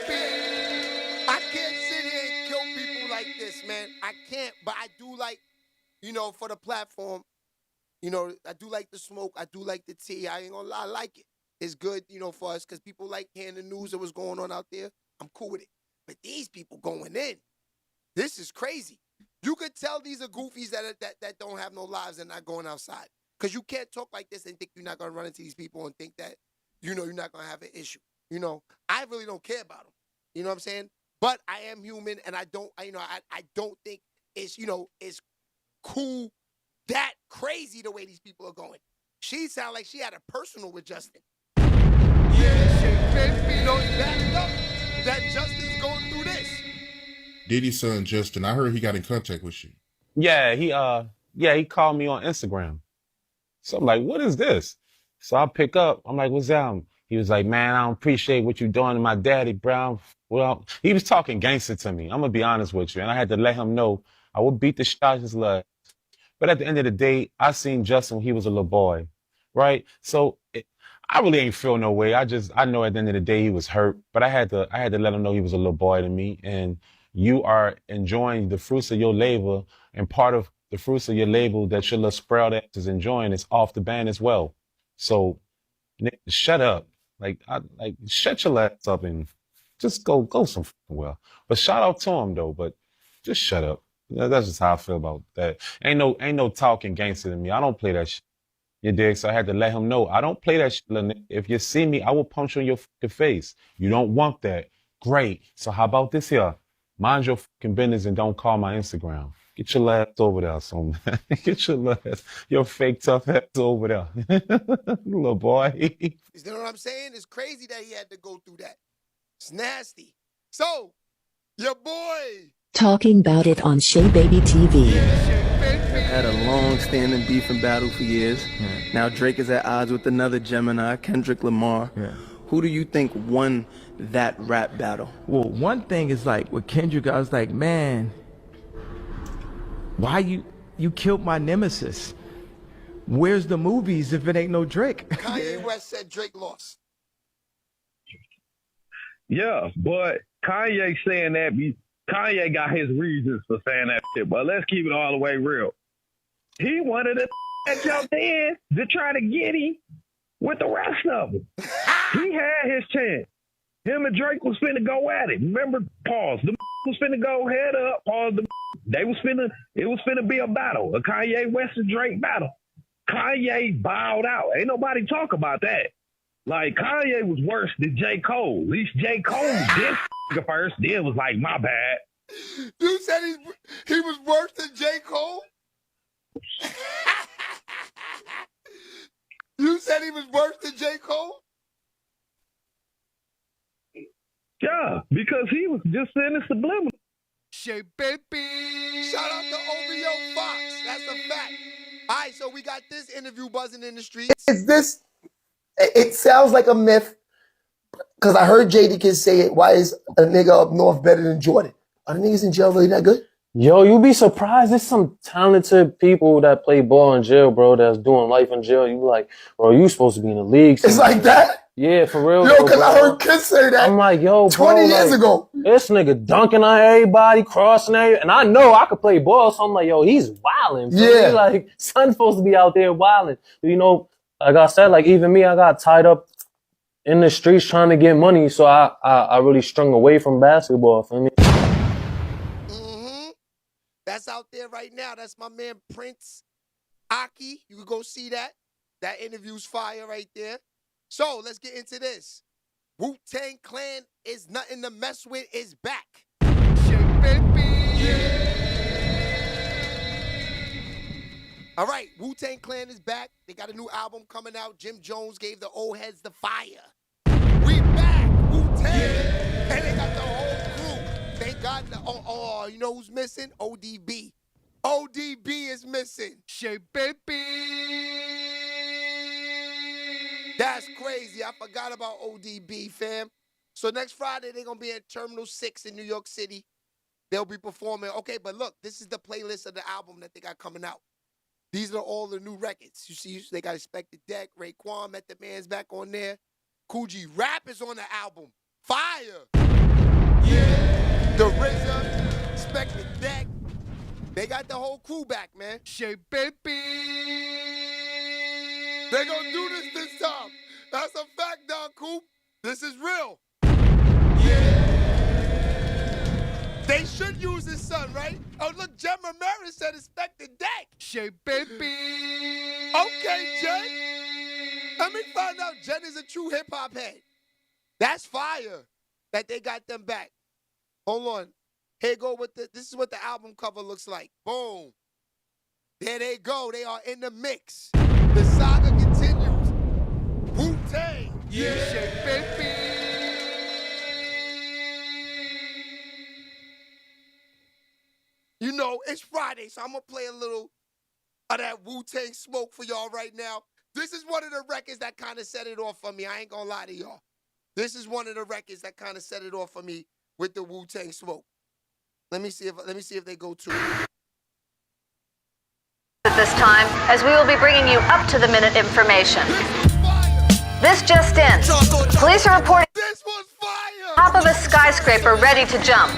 can't sit here and kill people like this, man. I can't, but I do like, for the platform, I do like the smoke. I do like the tea. I ain't gonna lie, I like it. It's good, for us because people like hearing the news of what's going on out there. I'm cool with it. But these people going in, this is crazy. You could tell these are goofies that don't have no lives and not going outside. Because you can't talk like this and think you're not going to run into these people and think that, you're not going to have an issue. I really don't care about them. You know what I'm saying? But I am human and I don't think it's, it's cool, that crazy the way these people are going. She sound like she had a personal with Justin. That Justin's going through this. Diddy's son Justin, I heard he got in contact with you. Yeah, he called me on Instagram. So I'm like, what is this? So I pick up, I'm like, what's that? He was like, man, I don't appreciate what you're doing to my daddy, bro. Well, he was talking gangster to me. I'm gonna be honest with you. And I had to let him know I would beat the shot his love. But at the end of the day, I seen Justin when he was a little boy, right? So I really ain't feel no way. I know at the end of the day he was hurt, but I had to let him know he was a little boy to me. And you are enjoying the fruits of your labor, and part of the fruits of your labor that your little sprout ass is enjoying is off the band as well. So shut up, shut your ass up and just go some well. But shout out to him though. But just shut up. That's just how I feel about that. Ain't no talking gangster to me. I don't play that shit. You dig? So I had to let him know. I don't play that shit. If you see me, I will punch you in your fucking face. You don't want that. Great. So how about this here? Mind your fucking business and don't call my Instagram. Get your ass over there, son. Get your ass, your fake tough ass over there. Little boy. You know what I'm saying? It's crazy that he had to go through that. It's nasty. So, your boy. Talking about it on Sheababytv. Had a long-standing beef and battle for years. Now Drake is at odds with another Gemini, Kendrick Lamar. Who do you think won that rap battle? Well, one thing is like with Kendrick, I was like, man, why you killed my nemesis? Where's the movies if it ain't no Drake? Kanye West said Drake lost. Yeah, but Kanye saying that, Kanye got his reasons for saying that shit, but let's keep it all the way real. He wanted to that jumped in to try to get him with the rest of them. He had his chance. Him and Drake was finna go at it. Remember, pause. The was finna go head up. Pause. It was finna be a battle, a Kanye West and Drake battle. Kanye bowed out. Ain't nobody talk about that. Like, Kanye was worse than J. Cole. At least J. Cole did first. Then was like, my bad. You said he was worse than J. Cole? You said he was worse than J. Cole? Yeah, because he was just saying it subliminal. Sheababy. Shout out to OVO Fox. That's a fact. All right, so we got this interview buzzing in the streets. It sounds like a myth because I heard JD Kids say it. Why is a nigga up north better than Jordan? Are the niggas in jail really that good? Yo, you be surprised. There's some talented people that play ball in jail, bro, that's doing life in jail. You like, bro, you supposed to be in the league. It's like that? Yeah, for real. Yo, because I heard kids say that. I'm like, yo, 20 years ago. This nigga dunking on everybody, crossing everybody. And I know I could play ball, so I'm like, yo, he's wilding. Yeah. Like, son's supposed to be out there wilding. You know, like I said, like even me, I got tied up in the streets trying to get money, so I really strung away from basketball, for me. That's out there right now. That's my man Prince Aki. You can go see that. That interview's fire right there. So let's get into this. Wu-Tang Clan is nothing to mess with is back. All right, Wu-Tang Clan is back. They got a new album coming out. Jim Jones gave the old heads the fire. We back, Wu-Tang. Yeah. And they got the whole crew. They got the, you know who's missing? ODB. ODB is missing. Sheababytv. That's crazy. I forgot about ODB, fam. So next Friday, they're going to be at Terminal 6 in New York City. They'll be performing. Okay, but look, this is the playlist of the album that they got coming out. These are all the new records. You see, they got Expected Deck, Raekwon, Method Man's back on there. Coogee Rap is on the album. Fire. Yeah. The RZA, Expected Deck. They got the whole crew back, man. Sheababytv. They're going to do this time. That's a fact, Don Coop. This is real. They should use his son, right? Oh, look, Jen Ramirez said Expected Deck. Sheababytv. Okay, Jen. Let me find out Jen is a true hip-hop head. That's fire that they got them back. Hold on. Here go with this is what the album cover looks like. Boom. There they go. They are in the mix. The saga continues. Wu-Tang. Yeah. Sheababytv. You know, it's Friday, so I'm going to play a little of that Wu-Tang smoke for y'all right now. This is one of the records that kind of set it off for me. I ain't going to lie to y'all. This is one of the records that kind of set it off for me with the Wu-Tang smoke. Let me see if they go to it. At this time, as we will be bringing you up-to-the-minute information. This just in. Police are reporting top of a skyscraper ready to jump.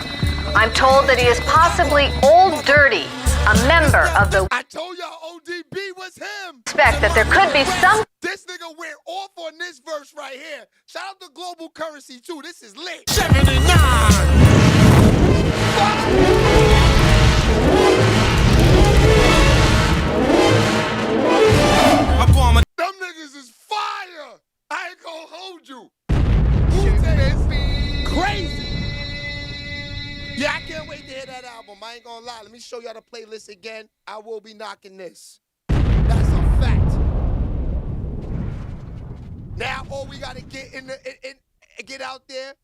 I'm told that he is possibly Old Dirty, a member of the... I told y'all ODB was him. Expect that there could be some... This nigga went off on this verse right here. Shout out to Global Currency, too. This is lit. 79. Them niggas is fire. I ain't gonna hold you. Wu-Tang is crazy. Yeah, I can't wait to hear that album. I ain't gonna lie. Let me show y'all the playlist again. I will be knocking this. That's a fact. Now, all we gotta get get out there.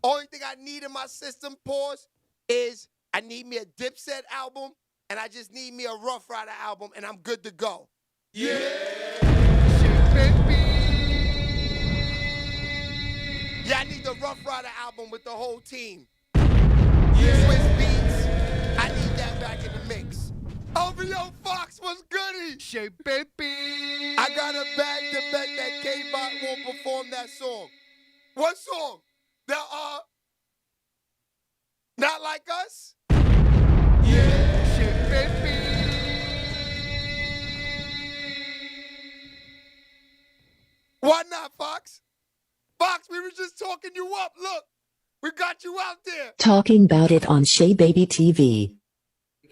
Only thing I need in my system, pause, is I need me a Dipset album, and I just need me a Rough Rider album, and I'm good to go. Yeah. Yeah, I need the Rough Rider album with the whole team. Swiss Beats, I need that back in the mix. OVO Fox was goody. Sheababytv. I got a bag to bet that K-Bot won't perform that song. What song? The Not Like Us? Yeah. Sheababytv. Why not, Fox? Fox, we were just talking you up. Look. We got you out there. Talking about it on Sheababytv.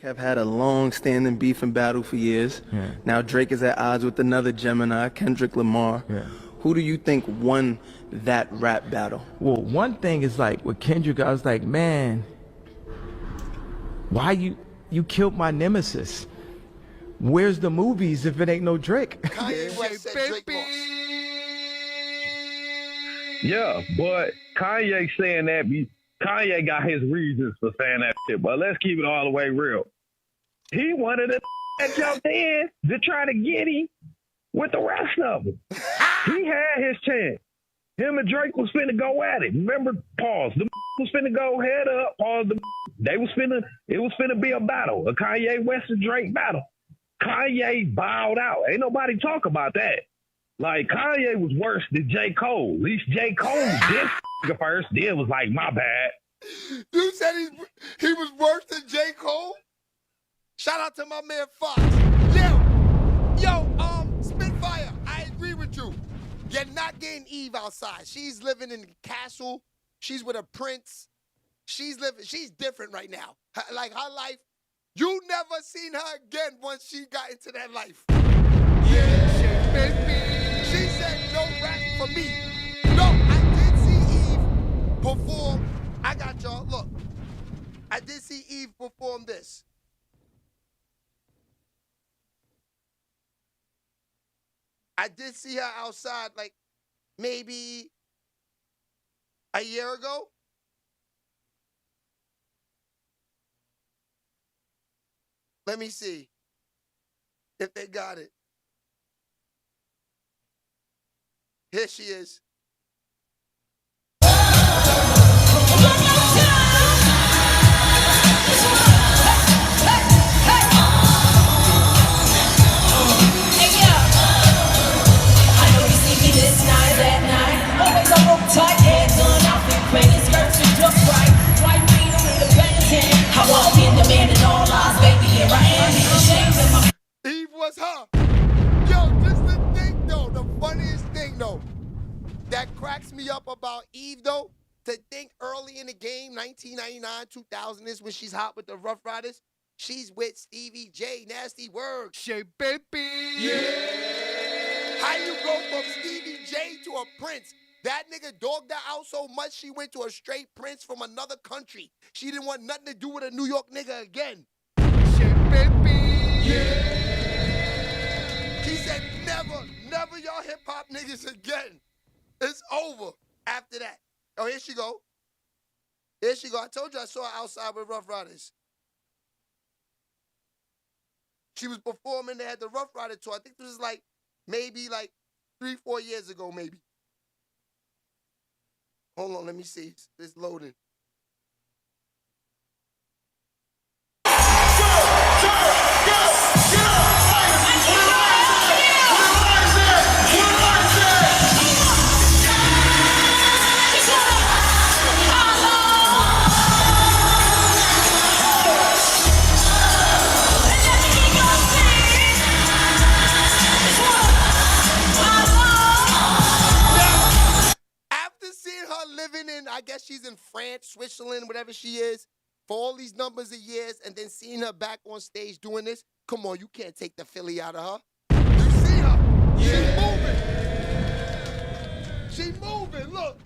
Have had a long-standing beef and battle for years. Yeah. Now Drake is at odds with another Gemini, Kendrick Lamar. Yeah. Who do you think won that rap battle? Well, one thing is like with Kendrick, I was like, man, why you killed my nemesis? Where's the movies if it ain't no Drake? Kanye West said Drake lost. Yeah, but Kanye saying that, Kanye got his reasons for saying that shit, but let's keep it all the way real. He wanted to that jumped in to try to get him with the rest of them. He had his chance. Him and Drake was finna go at it. Remember, pause. The was finna go head up. Pause. It was finna be a battle, a Kanye West and Drake battle. Kanye bowed out. Ain't nobody talk about that. Like, Kanye was worse than J. Cole. At least J. Cole did first. Then was like, my bad. You said he was worse than J. Cole? Shout out to my man Fox. Yo, Spitfire, I agree with you. You're not getting Eve outside. She's living in the castle. She's with a prince. She's different right now. Like, her life, you never seen her again once she got into that life. Yeah, baby. She said no rap for me. No, I did see Eve perform. I got y'all. Look, I did see Eve perform this. I did see her outside like maybe a year ago. Let me see if they got it. Here she is. Eve was her. Yo, just the thing though, the funniest thing though, that cracks me up about Eve though, to think early in the game, 1999, 2000 is when she's hot with the Rough Riders. She's with Stevie J, Nasty Word. Sheababytv. Yeah. How you go from Stevie J to a Prince? That nigga dogged her out so much she went to a straight Prince from another country. She didn't want nothing to do with a New York nigga again. Sheababytv. Yeah. She said, never y'all hip-hop niggas again. It's over after that. Oh, here she go. Here she go. I told you I saw her outside with Rough Riders. She was performing. They had the Rough Rider tour. I think this was like maybe like 3-4 years ago, maybe. Hold on, let me see. It's loading. I guess she's in France, Switzerland, whatever she is, for all these numbers of years, and then seeing her back on stage doing this, come on, you can't take the Philly out of her. You see her? Yeah. She moving, look.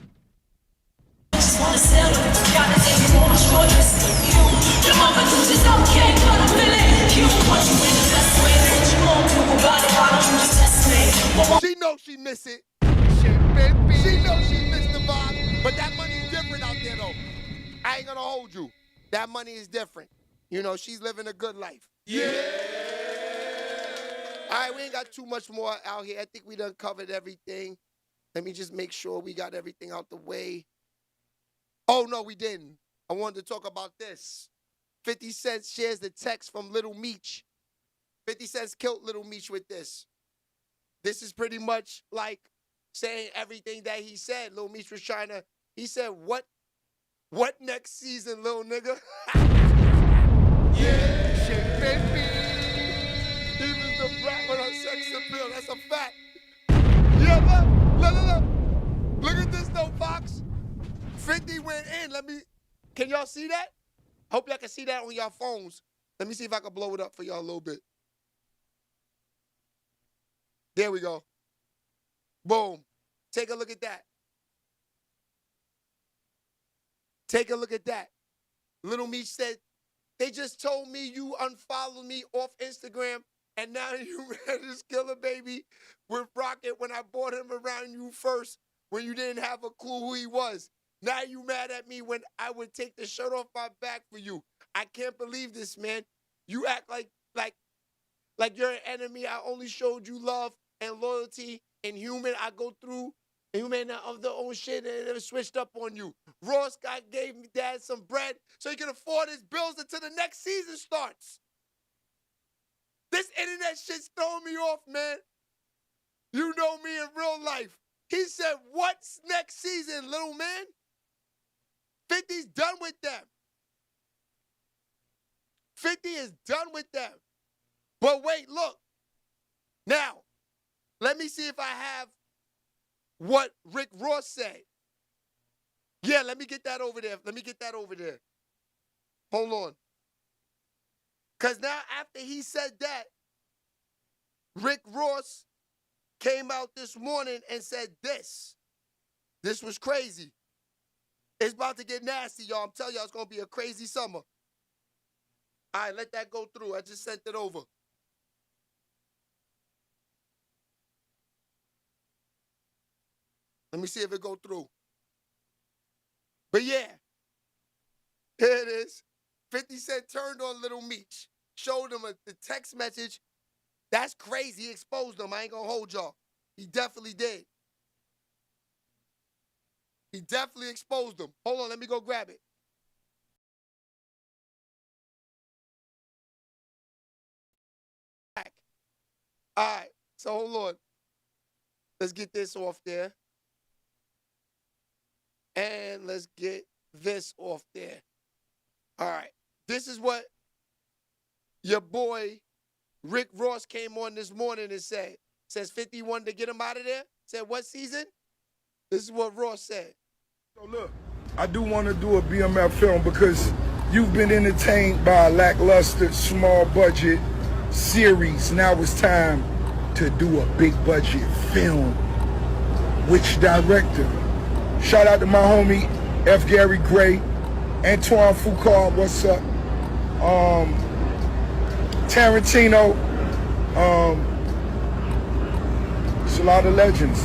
She knows she miss it. She knows she missed the vibe, but that money's different out there, though. I ain't gonna hold you. That money is different. You know, she's living a good life. Yeah. All right, we ain't got too much more out here. I think we done covered everything. Let me just make sure we got everything out the way. Oh, no, we didn't. I wanted to talk about this. 50 Cent shares the text from Little Meech. 50 Cent's killed Little Meech with this. This is pretty much like saying everything that he said. Lil Meech was trying to, he said, what next season, little nigga? Yeah, Sheababytv. He was the brat with her sex appeal. That's a fact. Yeah, look. Look at this though, Fox. 50 went in. Can y'all see that? Hope y'all can see that on y'all phones. Let me see if I can blow it up for y'all a little bit. There we go. Boom. Take a look at that. Take a look at that. Little Meech said, they just told me you unfollowed me off Instagram, and now you mad as Killer Baby with Rocket when I brought him around you first when you didn't have a clue who he was. Now you mad at me when I would take the shirt off my back for you. I can't believe this, man. You act like you're an enemy. I only showed you love and loyalty. And human, I go through, and you may not of their own shit and it switched up on you. Ross Scott gave me dad some bread so he can afford his bills until the next season starts. This internet shit's throwing me off, man. You know me in real life. He said, what's next season, little man? 50's done with them. 50 is done with them. But wait, look. Now, let me see if I have what Rick Ross said. Yeah, let me get that over there. Hold on. Because now after he said that, Rick Ross came out this morning and said this. This was crazy. It's about to get nasty, y'all. I'm telling y'all, it's going to be a crazy summer. All right, let that go through. I just sent it over. me see if it go through. But yeah, here it is. 50 Cent turned on Little Meech, showed him the text message. That's crazy. He exposed him. I ain't gonna hold y'all. He definitely did. He definitely exposed him. Hold on, let me go grab it. All right, so hold on. Let's get this off there. And let's get this off there. All right. This is what your boy Rick Ross came on this morning and said. Says 50 wanted to get him out of there. Said what season? This is what Ross said. So look, I do want to do a BMF film because you've been entertained by a lackluster, small budget series. Now it's time to do a big budget film. Which director? Shout out to my homie F. Gary Gray, Antoine Fuqua, what's up? Tarantino. It's a lot of legends.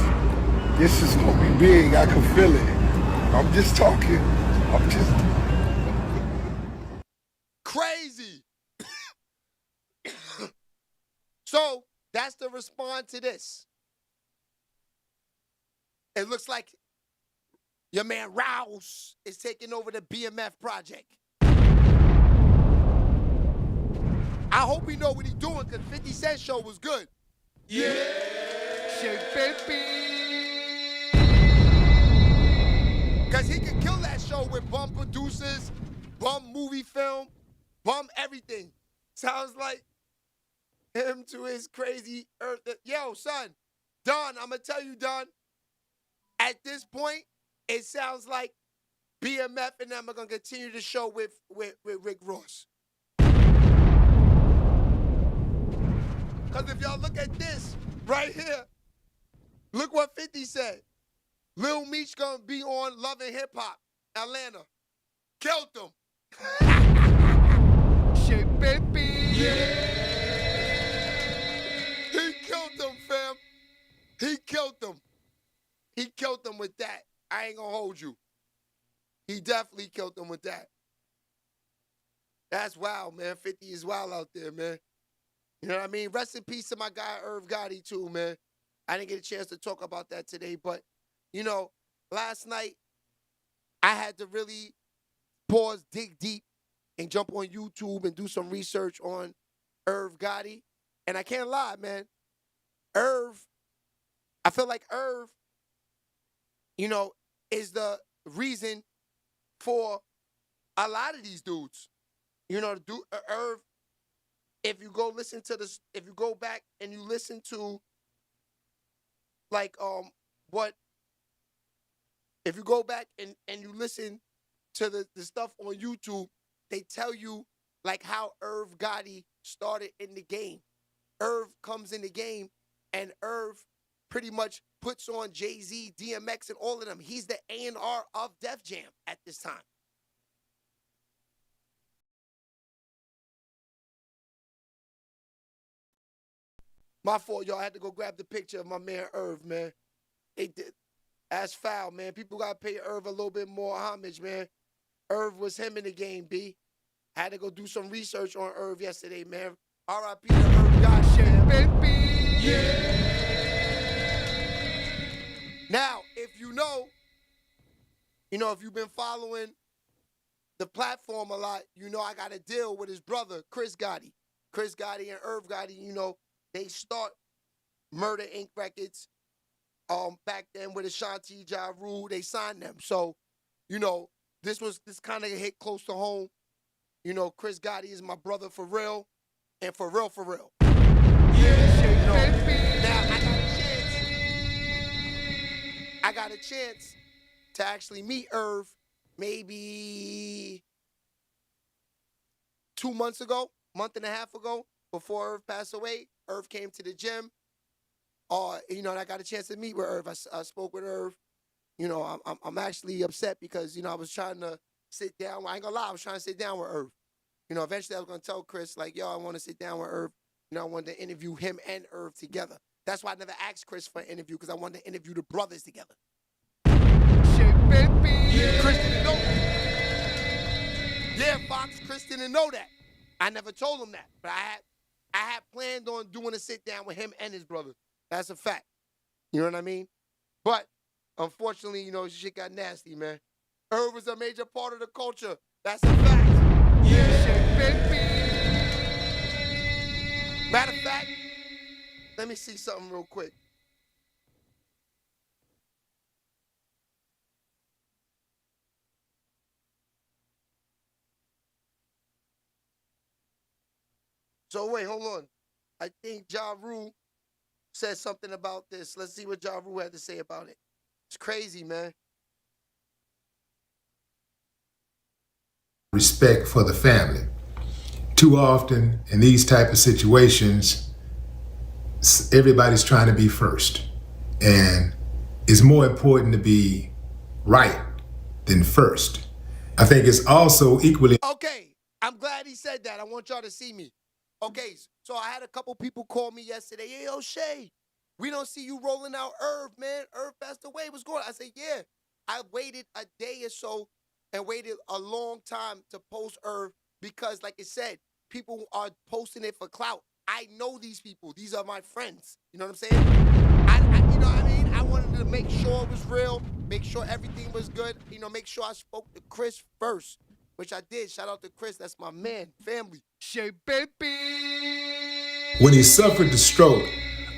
This is gonna be big. I can feel it. I'm just talking. I'm just crazy. So that's the response to this. It looks like your man Rouse is taking over the BMF project. I hope he know what he's doing because 50 Cent show was good. Yeah. Because he could kill that show with bum producers, bum movie film, bum everything. Sounds like him to his crazy earth. Yo, son, Don, I'm going to tell you, Don, at this point, it sounds like BMF and them are going to continue the show with Rick Ross. Because if y'all look at this right here, look what 50 said. Lil Meech going to be on Love and Hip Hop, Atlanta. Killed him. Sheababytv. Yeah. He killed them, fam. He killed them. He killed them with that. I ain't gonna hold you. He definitely killed them with that. That's wild, man. 50 is wild out there, man. You know what I mean? Rest in peace to my guy, Irv Gotti, too, man. I didn't get a chance to talk about that today, but, you know, last night, I had to really pause, dig deep, and jump on YouTube and do some research on Irv Gotti. And I can't lie, man. Irv, I feel like Irv, you know, is the reason for a lot of these dudes. You know, Irv, if you go listen to this, if you go back and you listen to, like, if you go back and you listen to the stuff on YouTube, they tell you, like, how Irv Gotti started in the game. Irv comes in the game, and Irv pretty much puts on Jay-Z, DMX, and all of them. He's the A&R of Def Jam at this time. My fault, y'all. I had to go grab the picture of my man Irv, man. They did. That's foul, man. People got to pay Irv a little bit more homage, man. Irv was him in the game, B. I had to go do some research on Irv yesterday, man. R.I.P. to Irv Gotti, baby. Yeah. Now, if you know, if you've been following the platform a lot, you know I got a deal with his brother, Chris Gotti. Chris Gotti and Irv Gotti, they start Murder Inc. Records back then with Ashanti, Ja Rule. They signed them. So, this kind of hit close to home. Chris Gotti is my brother for real, and for real, for real. Yeah, now I got a chance to actually meet Irv maybe 2 months ago, month and a half ago, before Irv passed away. Irv came to the gym. And I got a chance to meet with Irv. I spoke with Irv. I'm actually upset because, I was trying to sit down. I ain't gonna lie, I was trying to sit down with Irv. Eventually I was gonna tell Chris, like, yo, I want to sit down with Irv. I wanted to interview him and Irv together. That's why I never asked Chris for an interview, because I wanted to interview the brothers together. Chris didn't know that. Yeah, Fox, Chris didn't know that. I never told him that, but I had planned on doing a sit down with him and his brother. That's a fact. You know what I mean? But unfortunately, you know, shit got nasty, man. Irv was a major part of the culture. That's a fact. Yeah, baby. Matter of fact, let me see something real quick. So wait, hold on. I think Ja Rule said something about this. Let's see what Ja Rule had to say about it. It's crazy, man. Respect for the family. Too often in these type of situations, everybody's trying to be first. And it's more important to be right than first. I think it's also equally... Okay, I'm glad he said that. I want y'all to see me. Okay, so I had a couple people call me yesterday. Hey, yo, Shay, we don't see you rolling out Irv, man. Irv passed away. What's going on? I said, yeah. I waited a day or so and waited a long time to post Irv because, like I said, people are posting it for clout. I know these people. These are my friends. You know what I'm saying? You know what I mean? I wanted to make sure it was real, make sure everything was good, you know, make sure I spoke to Chris first, which I did. Shout out to Chris. That's my man, family. Sheababytv. When he suffered the stroke,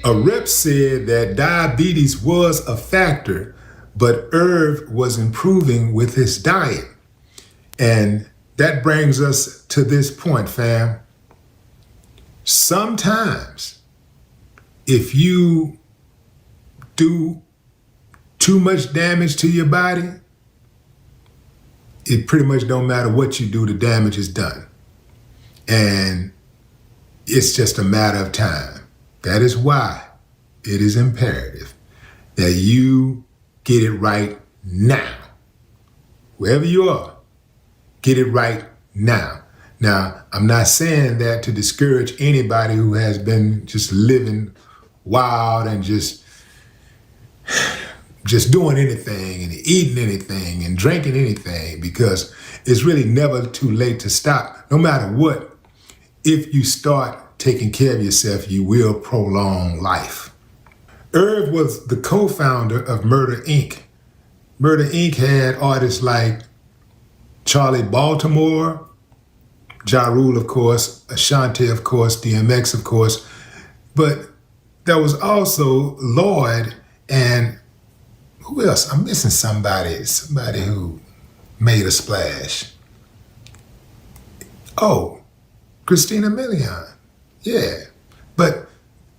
a rep said that diabetes was a factor, but Irv was improving with his diet. And that brings us to this point, fam. Sometimes, if you do too much damage to your body, it pretty much don't matter what you do, the damage is done. And it's just a matter of time. That is why it is imperative that you get it right now. Wherever you are, get it right now. Now, I'm not saying that to discourage anybody who has been just living wild and just doing anything and eating anything and drinking anything, because it's really never too late to stop. No matter what, if you start taking care of yourself, you will prolong life. Irv was the co-founder of Murder Inc. Murder Inc. had artists like Charlie Baltimore, Ja Rule, of course, Ashanti, of course, DMX, of course, but there was also Lloyd and who else? I'm missing somebody who made a splash. Oh, Christina Milian. Yeah. But,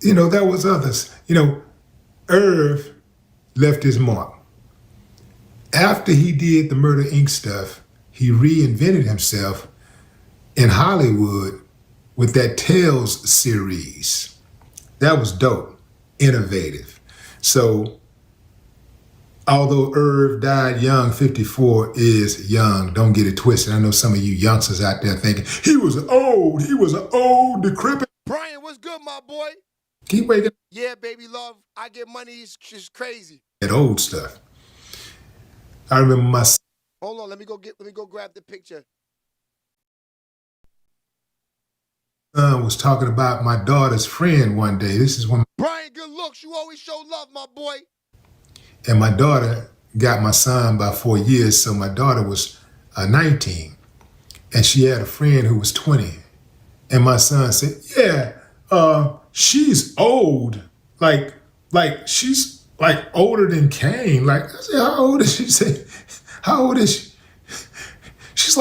you know, there was others. You know, Irv left his mark. After he did the Murder Inc. stuff, he reinvented himself in Hollywood with that Tales series. That was dope, innovative. So, although Irv died young, 54 is young. Don't get it twisted. I know some of you youngsters out there thinking, he was an old, decrepit. Brian, what's good, my boy? Keep waking up. Yeah, baby love. I get money. It's just crazy. That old stuff. I remember my Hold on, let me go grab the picture. son was talking about my daughter's friend one day. This is when Brian, good looks. You always show love, my boy. And my daughter got my son by 4 years, so my daughter was 19. And she had a friend who was 20. And my son said, yeah, she's old. Like she's like older than Kane. Like, I said, how old is she? She said, how old is she? She's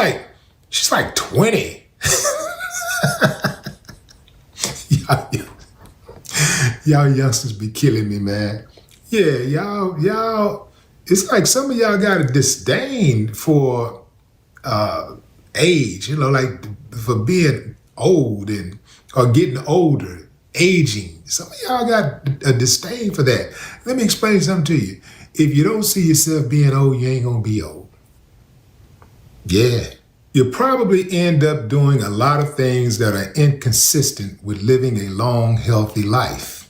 like 20. Y'all youngsters be killing me, man. Yeah, y'all, it's like some of y'all got a disdain for age, you know, like for being old or getting older, aging. Some of y'all got a disdain for that. Let me explain something to you. If you don't see yourself being old, you ain't gonna be old. Yeah. You'll probably end up doing a lot of things that are inconsistent with living a long, healthy life.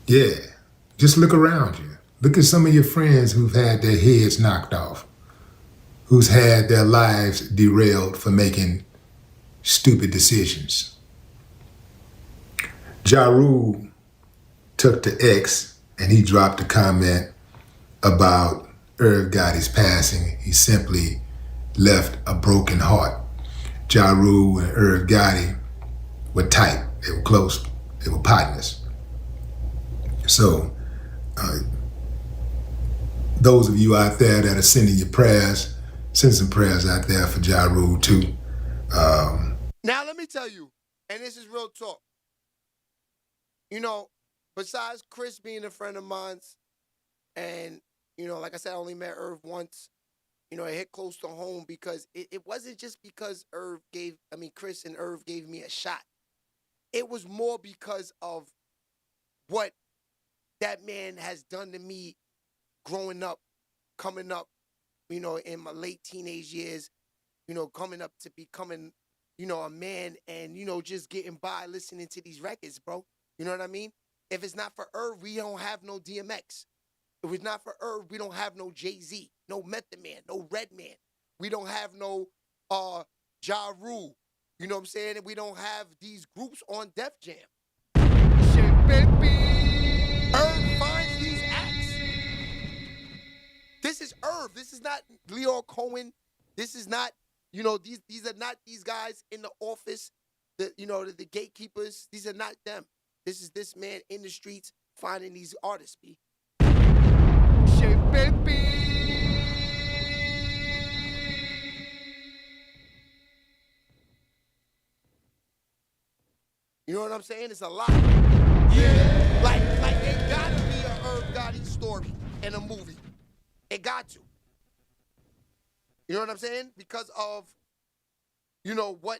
Yeah. Just look around you. Look at some of your friends who've had their heads knocked off, who's had their lives derailed for making stupid decisions. Ja Rule took to X and he dropped a comment about Irv Gotti's passing. He simply left a broken heart. Ja Rule and Irv Gotti were tight. They were close. They were partners. So, those of you out there that are sending your prayers, send some prayers out there for Ja Rule too. Now let me tell you, and this is real talk. You know, besides Chris being a friend of mine, and, you know, like I said, I only met Irv once, you know, it hit close to home because it wasn't just because Chris and Irv gave me a shot. It was more because of what that man has done to me growing up, coming up, you know, in my late teenage years, you know, coming up to becoming, you know, a man and, you know, just getting by listening to these records, bro. You know what I mean? If it's not for Irv, we don't have no DMX. If it's not for Irv, we don't have no Jay-Z, no Method Man, no Redman. We don't have no Ja Rule. You know what I'm saying? And we don't have these groups on Def Jam. Sheababytv. Irv finds these acts. This is Irv. This is not Leo Cohen. This is not, you know, these are not these guys in the office, the gatekeepers. These are not them. This is this man in the streets finding these artists, B. You know what I'm saying? It's a lot. Yeah. Like it gotta be a Irv Gotti story in a movie. It got to. You know what I'm saying? Because of, you know, what,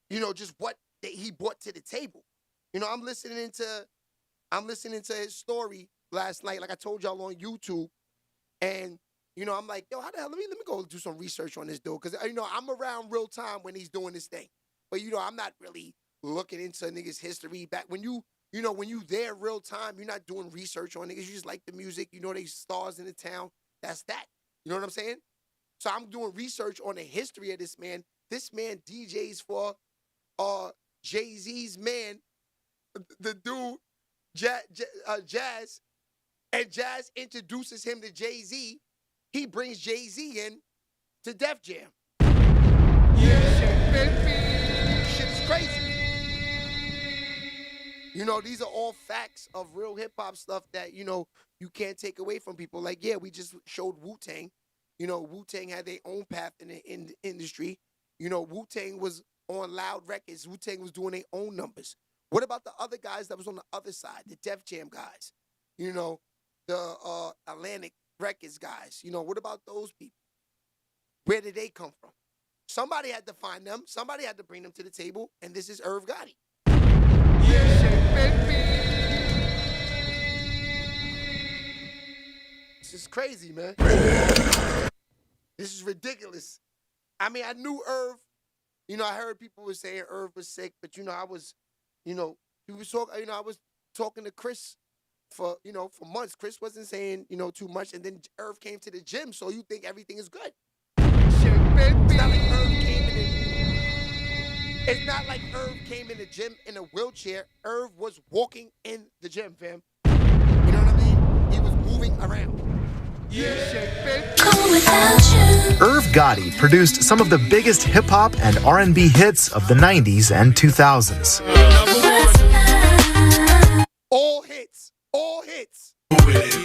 you know, just what he brought to the table. You know, I'm listening to his story last night, like I told y'all on YouTube, and you know, I'm like, yo, how the hell? Let me go do some research on this dude, because you know, I'm around real time when he's doing this thing, but you know, I'm not really looking into niggas' history back when you know, when you there real time, you're not doing research on niggas. You just like the music, you know, they stars in the town. That's that. You know what I'm saying? So I'm doing research on the history of this man. This man DJs for Jay-Z's man, the dude Jazz, and Jazz introduces him to Jay-Z. He brings Jay-Z in to Def Jam. Yeah, shit's crazy. You know, these are all facts of real hip-hop stuff that, you know, you can't take away from people. Like, yeah, we just showed Wu-Tang. You know, Wu-Tang had their own path in the industry. You know, Wu-Tang was on Loud Records. Wu-Tang was doing their own numbers. What about the other guys that was on the other side, the Def Jam guys? You know, the Atlantic Records guys. You know, what about those people? Where did they come from? Somebody had to find them. Somebody had to bring them to the table, and this is Irv Gotti. This is crazy, man. This is ridiculous. I mean, I knew Irv. You know, I heard people were saying Irv was sick, but you know, I was talking to Chris for months. Chris wasn't saying, you know, too much, and then Irv came to the gym, so you think everything is good. It's not like Irv came in the gym in a wheelchair. Irv was walking in the gym, fam. You know what I mean? He was moving around. Irv Gotti produced some of the biggest hip-hop and R&B hits of the 90s and 2000s. All hits. All hits.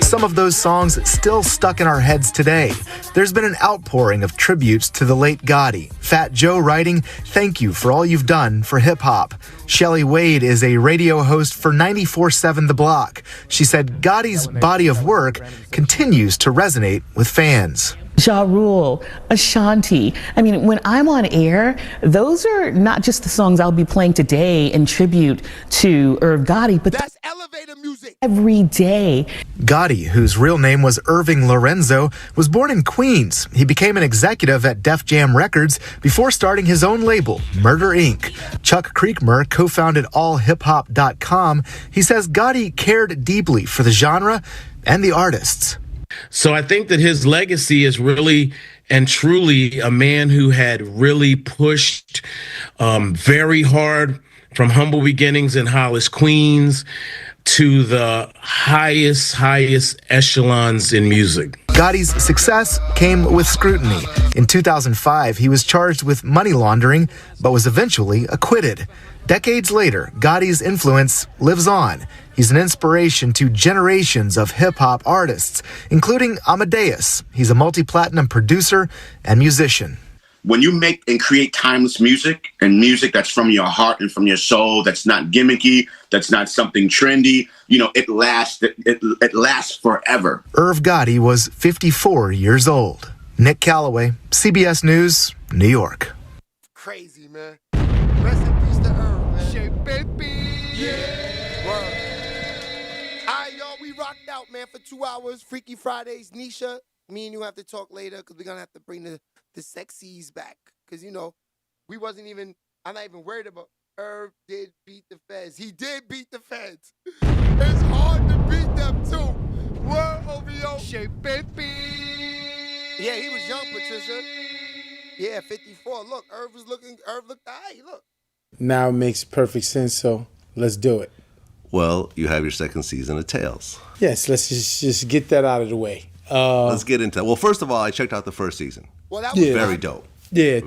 Some of those songs still stuck in our heads today. There's been an outpouring of tributes to the late Gotti. Fat Joe writing, "Thank you for all you've done for hip-hop." Shelley Wade is a radio host for 94.7 The Block. She said Gotti's body of work continues to resonate with fans. Ja Rule, Ashanti. I mean, when I'm on air, those are not just the songs I'll be playing today in tribute to Irv Gotti, but that's elevator music every day. Gotti, whose real name was Irving Lorenzo, was born in Queens. He became an executive at Def Jam Records before starting his own label, Murder Inc. Chuck Creekmur co-founded allhiphop.com. He says Gotti cared deeply for the genre and the artists. So I think that his legacy is really and truly a man who had really pushed very hard from humble beginnings in Hollis, Queens, to the highest echelons in music. Gotti's success came with scrutiny. In 2005, he was charged with money laundering, but was eventually acquitted. Decades later, Gotti's influence lives on. He's an inspiration to generations of hip-hop artists, including Amadeus. He's a multi-platinum producer and musician. When you make and create timeless music, and music that's from your heart and from your soul, that's not gimmicky, that's not something trendy, you know, it lasts forever. Irv Gotti was 54 years old. Nick Calloway, CBS News, New York. Crazy, man. Rest in peace to Irv, man. Sheababytv. Yeah. Word. All right, y'all, we rocked out, man, for 2 hours. Freaky Fridays. Nisha, me and you have to talk later because we're going to have to bring the sexies back. Because, you know, I'm not even worried about Irv did beat the feds. He did beat the feds. It's hard to beat them, too. Word, OVO. Sheababytv. Yeah, he was young, Patricia. Yeah, 54. Look, Irv looked all right, look. Now it makes perfect sense, so let's do it. Well, you have your second season of Tales. Yes, let's just get that out of the way. Let's get into it. Well, first of all, I checked out the first season. Well, that was very dope. Yeah,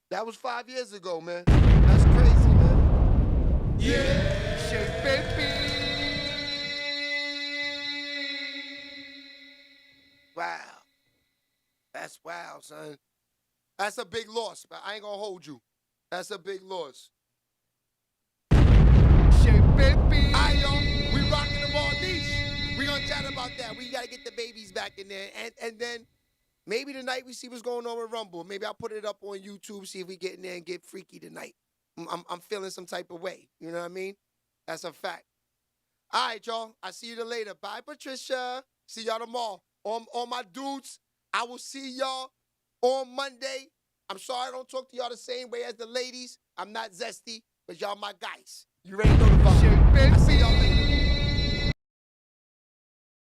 that was 5 years ago, man. That's crazy, man. Yeah, Sheababytv. Wow. That's wow, son. That's a big loss, but I ain't gonna hold you. That's a big loss. Sheababytv. All right, y'all. We rocking them all niche. We gonna chat about that. We gotta get the babies back in there. And then maybe tonight we see what's going on with Rumble. Maybe I'll put it up on YouTube, see if we get in there and get freaky tonight. I'm feeling some type of way. You know what I mean? That's a fact. All right, y'all. I see you later. Bye, Patricia. See y'all tomorrow. All my dudes, I will see y'all on Monday. I'm sorry I don't talk to y'all the same way as the ladies. I'm not zesty, but y'all my guys. You ready to know the vibe?